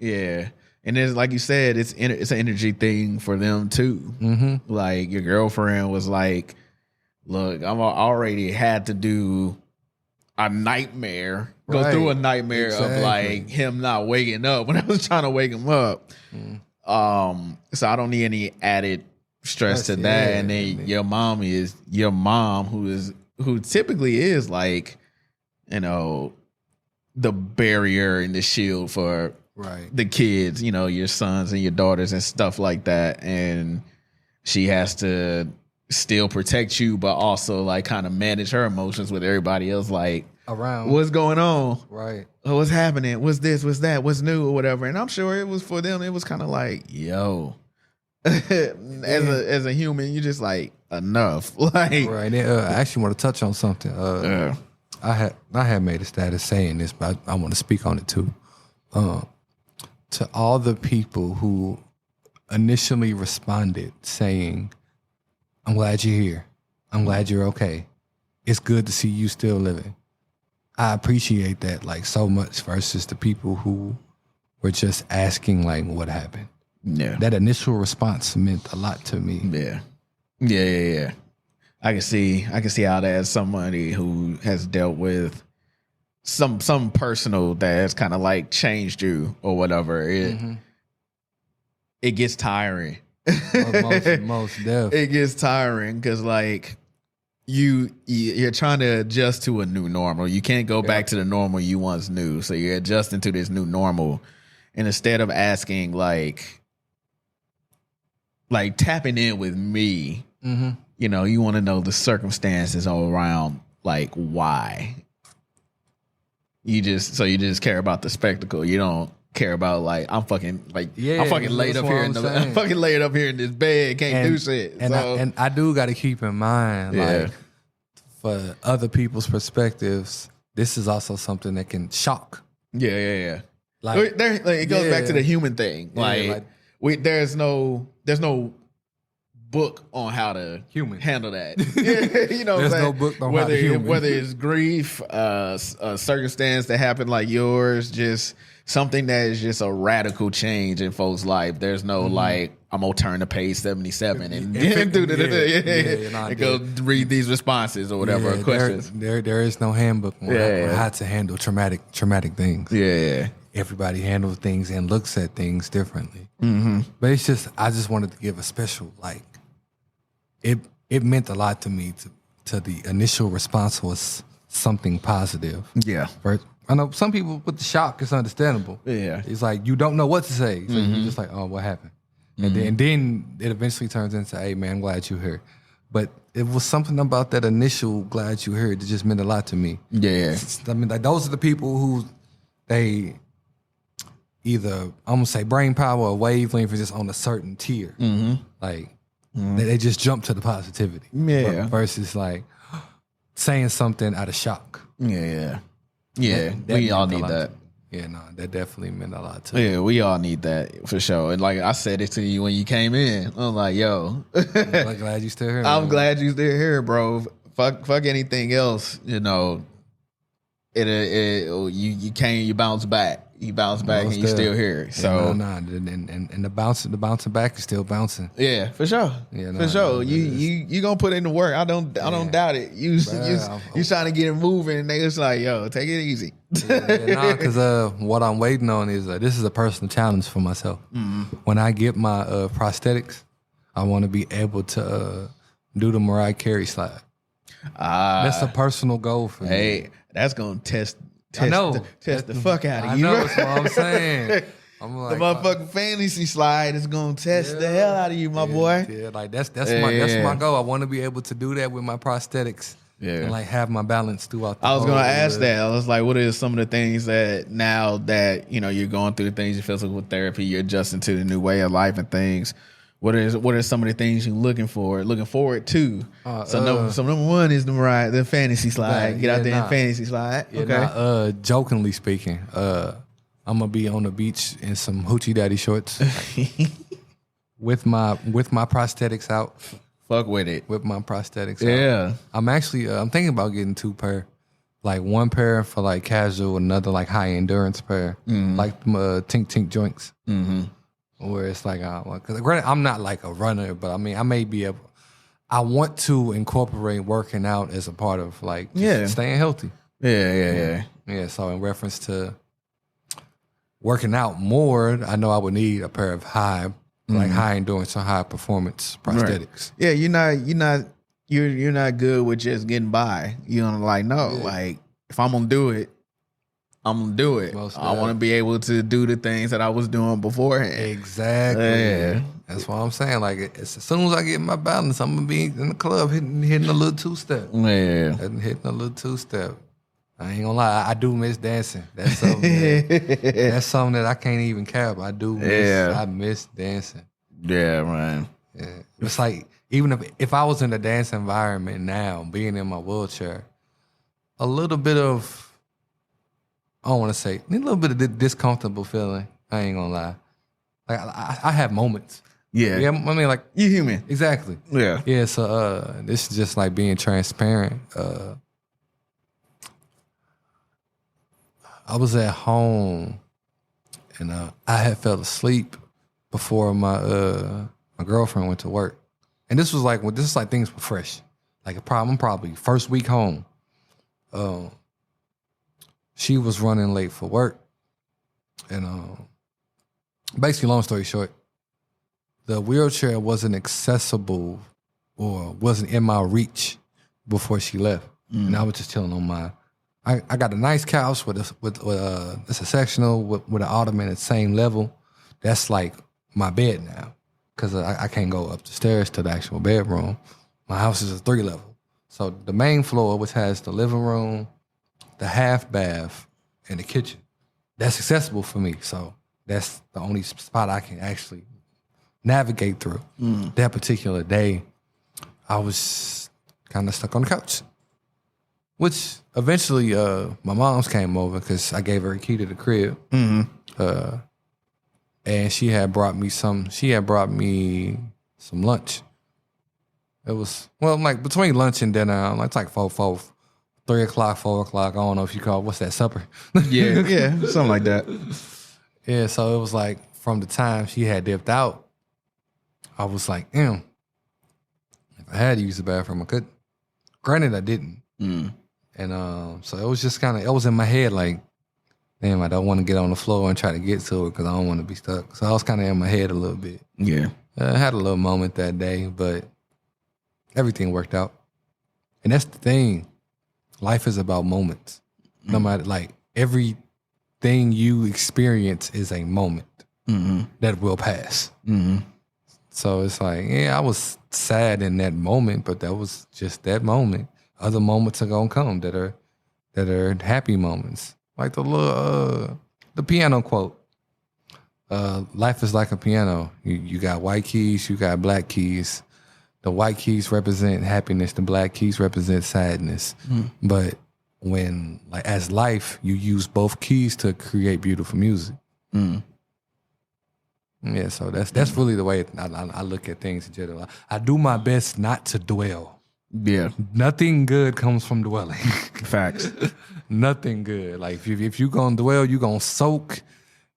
Yeah. And it's like you said, it's an energy thing for them too. Like your girlfriend was like, "Look, I already had to do a nightmare, go through a nightmare of like him not waking up when I was trying to wake him up." So I don't need any added stress to that. And then your mom, who typically is like, the barrier and the shield for the kids, your sons and your daughters and stuff like that. And she has to still protect you, but also like kind of manage her emotions with everybody else, like around what's going on, what's happening, what's this, what's that, what's new or whatever. And I'm sure it was for them, it was kind of like, yo, as a human, you just like enough. Like I actually want to touch on something. I had made a status saying this, but I want to speak on it too. To all the people who initially responded saying, I'm glad you're here. I'm glad you're okay. It's good to see you still living. I appreciate that like so much versus the people who were just asking like what happened. Yeah. That initial response meant a lot to me. Yeah. I can see how that as somebody who has dealt with some personal that has kind of like changed you or whatever. It gets tiring. Most definitely. It gets tiring because like you're trying to adjust to a new normal. You can't go back to the normal you once knew. So you're adjusting to this new normal. And instead of asking like tapping in with me, you want to know the circumstances all around, like why. You just care about the spectacle. You don't care about like I'm fucking laid up here I'm fucking laid up here in this bed, can't do shit. And I do got to keep in mind like for other people's perspectives, this is also something that can shock. Yeah. Like it goes back to the human thing. Like there's no book on how to Human. handle that. You know, There's what I'm no saying? book on how to human. Whether it's grief, a circumstance that happened like yours, just something that is just a radical change in folks' life. There's no like, I'm gonna turn to page 77 and go read these responses or whatever or questions. There is no handbook on how to handle traumatic things. Yeah. Everybody handles things and looks at things differently. But it's just, I just wanted to give a special, like, it meant a lot to me to the initial response was something positive. Yeah. First, I know some people with the shock, it's understandable. Yeah. It's like, you don't know what to say. So you're just like, oh, what happened? And then it eventually turns into, hey, man, I'm glad you're here. But it was something about that initial glad you're here that just meant a lot to me. Yeah. I mean, like, those are the people who they either, I'm going to say brain power or wavelength is just on a certain tier. Like, they just jump to the positivity. Yeah. Versus, like, saying something out of shock. Yeah. That we all need that. Yeah, no, that definitely meant a lot to me. Yeah, we all need that for sure. And like I said it to you when you came in, I'm like, yo, I'm glad you still here. I'm glad you still here, bro. Fuck anything else, you know. You bounce back. You bounce back and you still here. So and the bouncing back is still bouncing. Yeah, for sure. Yeah, for sure. You gonna put in the work. I don't doubt it. You trying to get it moving, and they just like, yo, take it easy. Because what I'm waiting on is this is a personal challenge for myself. When I get my prosthetics, I want to be able to do the Mariah Carey slide. That's a personal goal for me. Hey, that's gonna test the fuck out of you. I know, that's what I'm saying. I'm like, the motherfucking fantasy slide is gonna test the hell out of you, my boy. Yeah, like that's my goal. I want to be able to do that with my prosthetics. Yeah. And like have my balance throughout the I was gonna ask that. I was like, what are some of the things that now that you know you're going through the things, your physical therapy, you're adjusting to the new way of life and things. What are some of the things you're looking forward to? So number one is the fantasy slide. Get out there and fantasy slide. Yeah, okay. Jokingly speaking, I'm gonna be on the beach in some hoochie daddy shorts with my prosthetics out. Fuck with it. With my prosthetics out. I'm actually I'm thinking about getting 2 pair. Like 1 pair for like casual, another like high endurance pair. Like tink joints. Where it's like, because I'm not like a runner, but I mean, I may be able. I want to incorporate working out as a part of like staying healthy. Yeah. So in reference to working out more, I know I would need a pair of high endurance or high performance prosthetics. Right. Yeah, you're not good with just getting by. You know, like like if I'm gonna do it, I'm gonna do it. I want to be able to do the things that I was doing beforehand. Exactly. Yeah. That's what I'm saying. Like as soon as I get my balance, I'm gonna be in the club hitting a little 2-step. Yeah. Hitting a little 2-step. I ain't gonna lie, I do miss dancing. That's something that I can't even cap. I miss dancing. Yeah, man. Yeah. It's like even if I was in a dance environment now, being in my wheelchair, a little bit of I don't want to say a little bit of discomfortable feeling. I ain't gonna lie. Like I have moments. Yeah. I mean, like you're human. Exactly. Yeah. Yeah. So this is just like being transparent. I was at home and I had fell asleep before my girlfriend went to work, and this was like things were fresh. Like I'm probably first week home. She was running late for work. And basically, long story short, the wheelchair wasn't accessible or wasn't in my reach before she left. And I was just chilling on I got a nice couch with it's a sectional with an ottoman at the same level. That's like my bed now. Because I can't go up the stairs to the actual bedroom. My house is a 3-level. So the main floor, which has the living room, the half bath, and the kitchen, that's accessible for me. So that's the only spot I can actually navigate through. That particular day, I was kind of stuck on the couch, which eventually my mom's came over because I gave her a key to the crib. And she had brought me some lunch. It was, well, like between lunch and dinner, it's like 3 o'clock, 4 o'clock. I don't know if you call, what's that, supper? Yeah, something like that. Yeah, so it was like from the time she had dipped out, I was like, if I had to use the bathroom, I could. Granted, I didn't. And so it was just kind of, it was in my head like, damn, I don't want to get on the floor and try to get to it because I don't want to be stuck. So I was kind of in my head a little bit. Yeah. I had a little moment that day, but everything worked out. And that's the thing. Life is about moments. No matter, like, everything you experience is a moment that will pass. So it's like, yeah, I was sad in that moment, but that was just that moment. Other moments are gonna come that are happy moments. Like the piano quote. Life is like a piano. You got white keys, you got black keys. The white keys represent happiness, the black keys represent sadness. But when, like, as life, you use both keys to create beautiful music. Yeah, so that's really the way I look at things in general. I do my best not to dwell. Yeah. Nothing good comes from dwelling. Facts. Nothing good. Like if you gonna dwell, you gonna soak,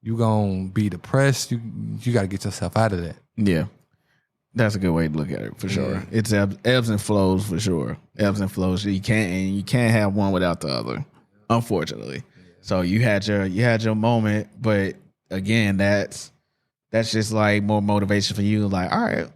you gonna be depressed. You got to get yourself out of that. Yeah. That's a good way to look at it for sure. It's ebbs and flows for sure. Ebbs and flows. You can't have one without the other, unfortunately. So you had your moment, but again, that's just like more motivation for you. Like, all right,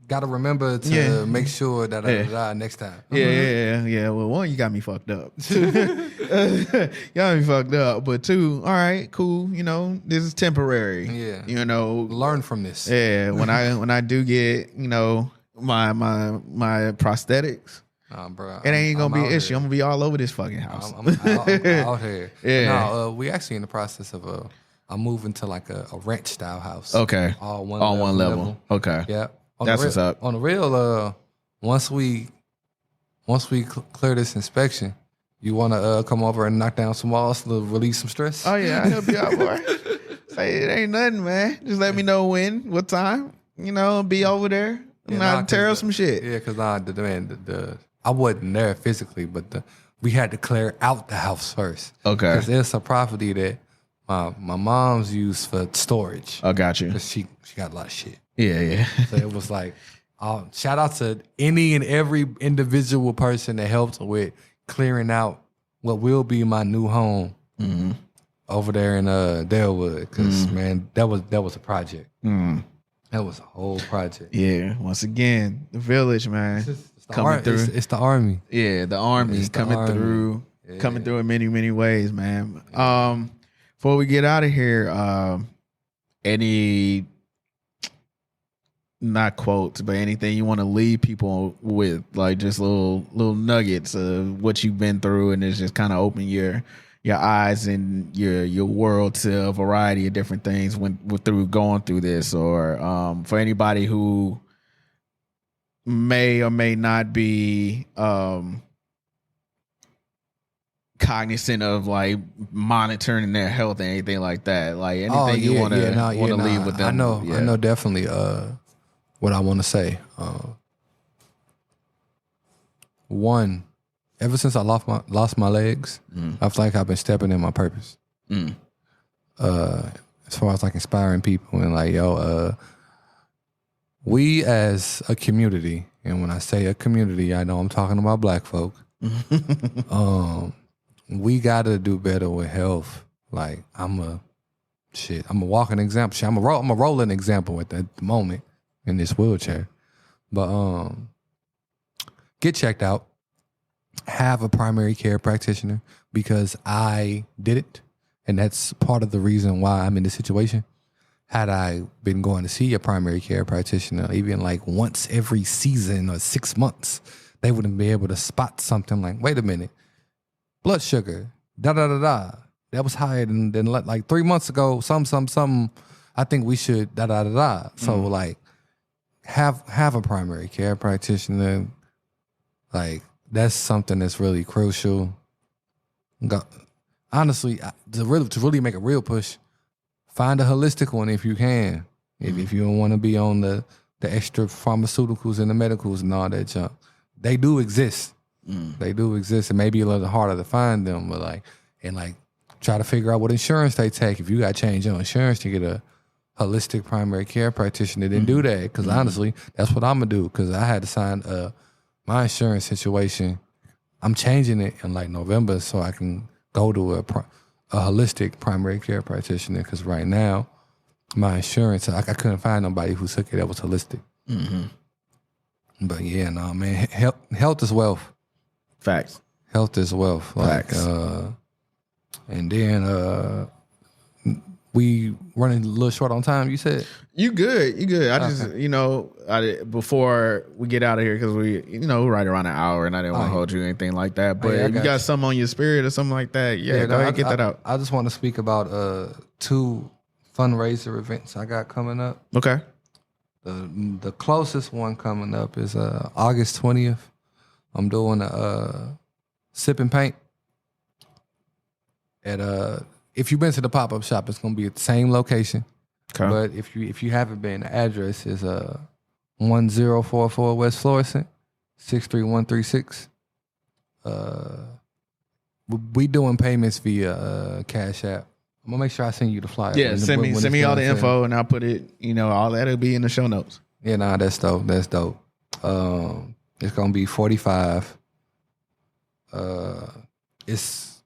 gotta remember to make sure that I next time. Yeah. Well, one, you got me fucked up. You got me fucked up. But two, all right, cool. You know, this is temporary. Yeah. You know, learn from this. Yeah. When I do get, you know, my prosthetics, bro, it ain't gonna be an issue. Here. I'm gonna be all over this fucking house. I'm out here. Yeah. No, we actually in the process of I'm moving to like a ranch style house. Okay. All one level. Okay. Yeah. That's what's up. On the real, once we clear this inspection, you want to come over and knock down some walls to release some stress? Oh yeah, I help you out, boy. Say it ain't nothing, man. Just let me know when, what time. You know, be over there. Tear up some shit. Yeah, because I wasn't there physically, but we had to clear out the house first. Okay. Because there's a property that my mom's used for storage. Oh, got you. Because she got a lot of shit. Yeah. So it was like, shout out to any and every individual person that helped with clearing out what will be my new home over there in Delwood. Because man, that was a project. That was a whole project. Yeah. Once again, the village, man, coming through. It's the army. Yeah, the army coming through. Yeah. Coming through in many, many ways, man. Before we get out of here, any, not quotes, but anything you want to leave people with, like just little nuggets of what you've been through, and it's just kind of open your eyes and your world to a variety of different things through going through this, or for anybody who may or may not be cognizant of like monitoring their health and anything like that. Like anything you want to leave with them. I know definitely what I want to say. One, ever since I lost my legs, I feel like I've been stepping in my purpose. As far as like inspiring people and like, we as a community, and when I say a community, I know I'm talking about Black folk. We gotta do better with health. Like I'm a walking example. I'm a rolling example at the moment in this wheelchair. But get checked out. Have a primary care practitioner, because I did it, and that's part of the reason why I'm in this situation. Had I been going to see a primary care practitioner even like once every season or 6 months, they wouldn't be able to spot something like, wait a minute, blood sugar, da-da-da-da. That was higher than like 3 months ago, some, I think we should da-da-da-da. So like have a primary care practitioner. Like that's something that's really crucial. Honestly, to really make a real push, find a holistic one if you can. If you don't want to be on the the extra pharmaceuticals and the medicals and all that junk. They do exist. They do exist. It may be a little harder to find them, but try to figure out what insurance they take. If you got to change your insurance to get a holistic primary care practitioner, then do that. Because honestly, that's what I'm gonna do. Because I had to sign my insurance situation. I'm changing it in like November so I can go to a holistic primary care practitioner. Because right now, my insurance, I couldn't find nobody who took it that was holistic. But yeah, no, man, health is wealth. Facts. Health is wealth. Facts. And then we running a little short on time, you said? You good. I just, before we get out of here, because we, right around an hour, and I didn't want to hold you or anything like that. But if you got something on your spirit or something like that, go ahead and get that out. I just want to speak about 2 fundraiser events I got coming up. Okay. The closest one coming up is August 20th. I'm doing a sip and paint at if you've been to the pop-up shop, it's gonna be at the same location. Okay. But if you haven't been, the address is 1044 West Florissant, 63136. We doing payments via Cash App. I'm gonna make sure I send you the flyer. Yeah, send me all the info and I'll put it, all that'll be in the show notes. Yeah, nah, that's dope. That's dope. It's gonna be 45. It's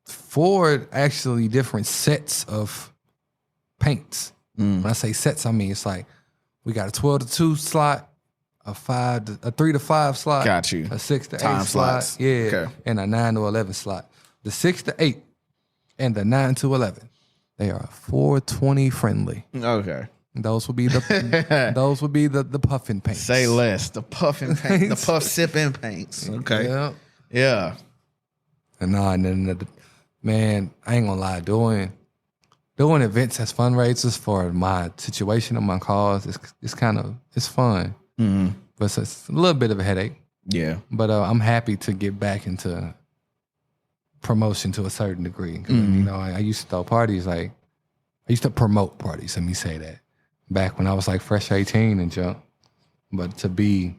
4 actually different sets of paints. When I say sets, I mean it's like we got a 12 to 2 slot, a 3 to 5 slot, got you, a 6 to 8 Time slot, slots. yeah, okay. And a 9 to 11 slot. The 6 to 8 and the 9 to 11, they are 420 friendly. Okay. Those would be the puffin paints. Say less. The puffin paint, the puff sipping paints. Okay. Yeah. And then man, I ain't gonna lie, doing events as fundraisers for my situation and my cause, it's fun. But it's a little bit of a headache. Yeah. But I'm happy to get back into promotion to a certain degree. I used to throw parties, I used to promote parties, let me say that. Back when I was like fresh 18 and junk. But to be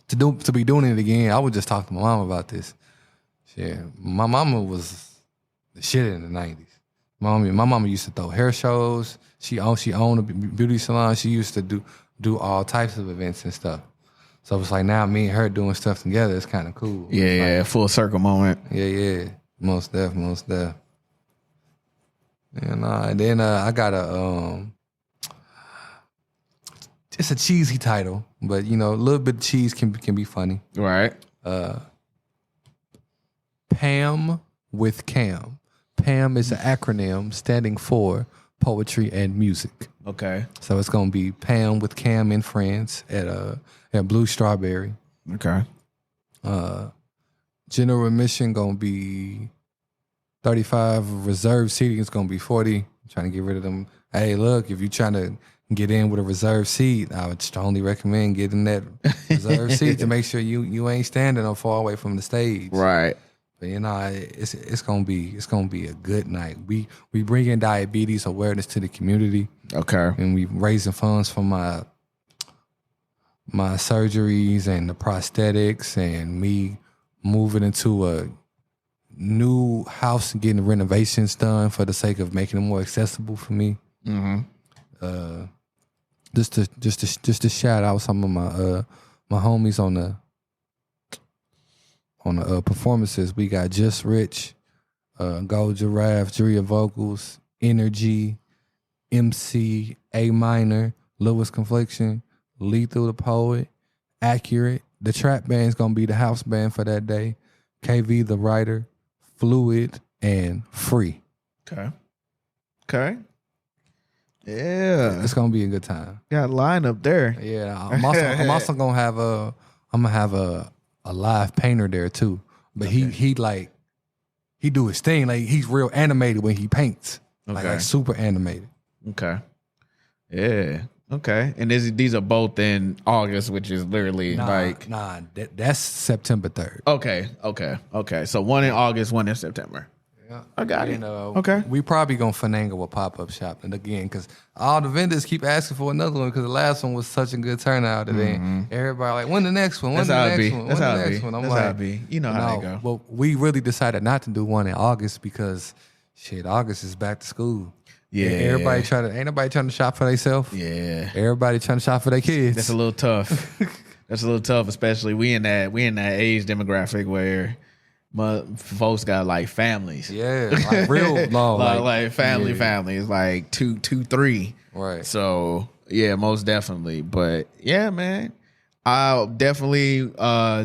doing it again, I would just talk to my mom about this. Shit, my mama was the shit in the 90s. My mama used to throw hair shows. She owned a beauty salon. She used to do all types of events and stuff. So it's like now me and her doing stuff together, it's kind of cool. Yeah, full circle moment. Yeah. Most def. And then I got it's a cheesy title, but a little bit of cheese can be funny. Right. Pam with Cam. Pam is an acronym standing for poetry and music. Okay. So it's gonna be Pam with Cam and friends at Blue Strawberry. Okay. General admission gonna be 35. Reserve seating is gonna be 40. I'm trying to get rid of them. Hey, look, if you're trying to get in with a reserved seat, I would strongly recommend getting that reserved seat to make sure you ain't standing or far away from the stage. Right. But it's gonna be a good night. We bring in diabetes awareness to the community. Okay. And we raising funds for my surgeries and the prosthetics, and me moving into a new house and getting renovations done for the sake of making it more accessible for me. Just to shout out some of my homies on the performances. We got Just Rich, Gold Giraffe, Juria Vocals, Energy, MC, A Minor, Lewis Confliction, Lethal the Poet, Accurate. The trap band's gonna be the house band for that day. KV the Writer, Fluid, and Free. Okay. Yeah. It's gonna be a good time. Got a line up there. Yeah. I'm also gonna have a live painter there too. But he do his thing. Like he's real animated when he paints. Like super animated. Okay. Yeah. Okay. And these are both in August, which is literally that's September 3rd. Okay. So one in August, one in September. Yeah. I got it. Okay. We probably gonna finagle a pop-up shop and again because all the vendors keep asking for another one because the last one was such a good turnout. And then everybody like, when the next one? When the next one? When the next one? I'm like, you know how they go. Well, we really decided not to do one in August because shit, August is back to school. Yeah. And ain't nobody trying to shop for themselves. Yeah. Everybody trying to shop for their kids. That's a little tough. That's a little tough, especially we in that age demographic where folks got like families. Yeah, like real long. like families, like two, 3. Right. So yeah, most definitely. But yeah, man, I'll definitely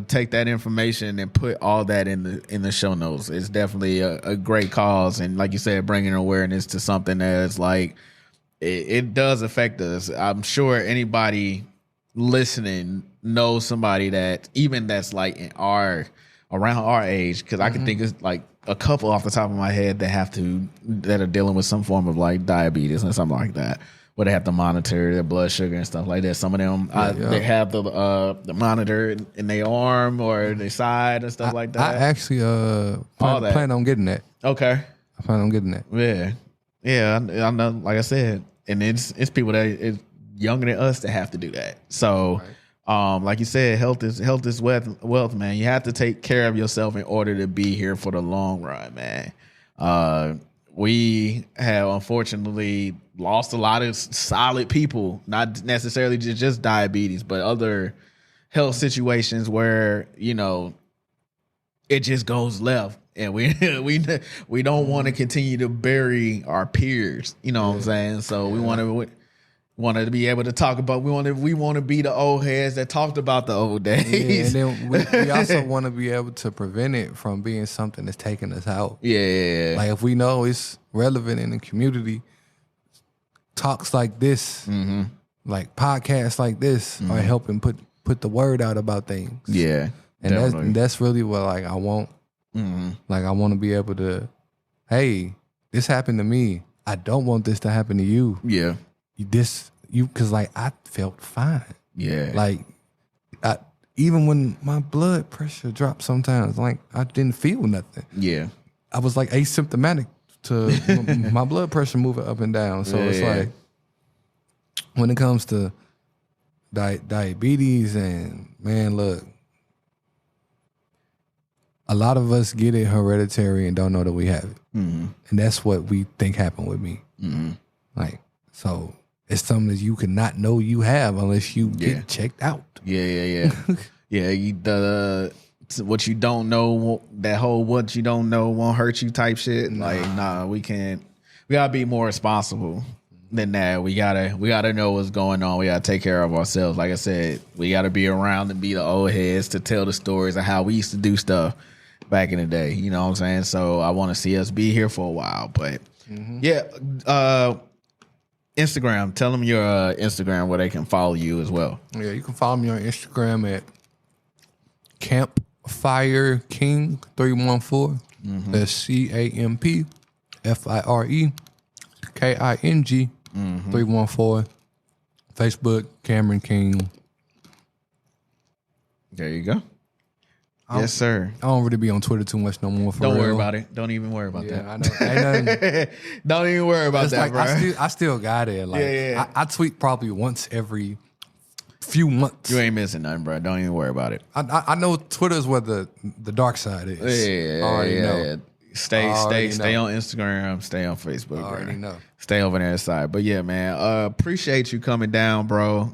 take that information and put all that in the show notes. It's definitely a great cause, and like you said, bringing awareness to something that's like it does affect us. I'm sure anybody listening knows somebody that even that's like around our age, because I can think of like a couple off the top of my head that are dealing with some form of like diabetes or something like that, where they have to monitor their blood sugar and stuff like that. Some of them they have the monitor in their arm or their side and stuff like that. I actually plan on getting that. Okay, I plan on getting that. Yeah. I know. Like I said, and it's people that is younger than us that have to do that. So. Right. Like you said, health is wealth, man. You have to take care of yourself in order to be here for the long run, man. We have unfortunately lost a lot of solid people, not necessarily just diabetes, but other health situations where, you know, it just goes left. And we don't want to continue to bury our peers, you know what I'm saying? So we want to be able to talk about. We want to be the old heads that talked about the old days. Yeah, and then we also want to be able to prevent it from being something that's taking us out. Yeah. Like if we know it's relevant in the community, talks like this, like podcasts like this, are helping put the word out about things. Yeah, and that's really what like I want. Like I want to be able to, hey, this happened to me. I don't want this to happen to you. Yeah. Because like I felt fine. Yeah. Like even when my blood pressure dropped sometimes, like I didn't feel nothing. Yeah. I was like asymptomatic to my blood pressure moving up and down. So it's like when it comes to diabetes and man, look, a lot of us get it hereditary and don't know that we have it. And that's what we think happened with me. Like, so it's something that you cannot know you have unless you get checked out. Yeah. What you don't know, that whole what you don't know won't hurt you type shit. Like, nah, we gotta be more responsible than that. We gotta know what's going on. We gotta take care of ourselves. Like I said, we gotta be around and be the old heads to tell the stories of how we used to do stuff back in the day. You know what I'm saying? So I want to see us be here for a while. But Instagram. Tell them your Instagram where they can follow you as well. Yeah, you can follow me on Instagram at Campfire King 314. That's CampfireKing 314. Facebook Cameron King. There you go. Yes, sir. I don't really be on Twitter too much no more. Don't worry about it. Don't even worry about that. I know. Ain't nothing. Don't even worry about that, like, bro. I still got it. Like, I tweet probably once every few months. You ain't missing nothing, bro. Don't even worry about it. I know Twitter's where the dark side is. Yeah. Stay on Instagram. Stay on Facebook. I already know. Stay over there side. But yeah, man, appreciate you coming down, bro.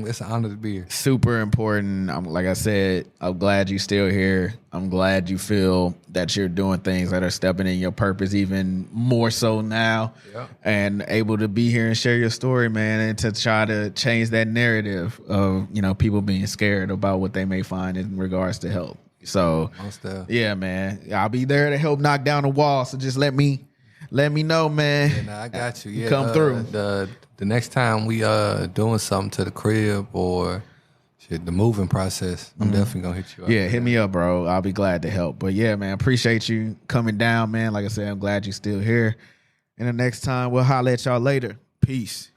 It's an honor to be here. Super important. Like I said, I'm glad you're still here. I'm glad you feel that you're doing things that are stepping in your purpose even more so now, and able to be here and share your story, man, and to try to change that narrative of, you know, people being scared about what they may find in regards to health. So yeah, man, I'll be there to help knock down the wall. So just let me know, man. Yeah, nah, I got you. Yeah, come through. The next time we doing something to the crib or shit, the moving process, I'm definitely gonna hit you up. Yeah, hit me up, bro. I'll be glad to help. But yeah, man, appreciate you coming down, man. Like I said, I'm glad you're still here. And the next time we'll holler at y'all later. Peace.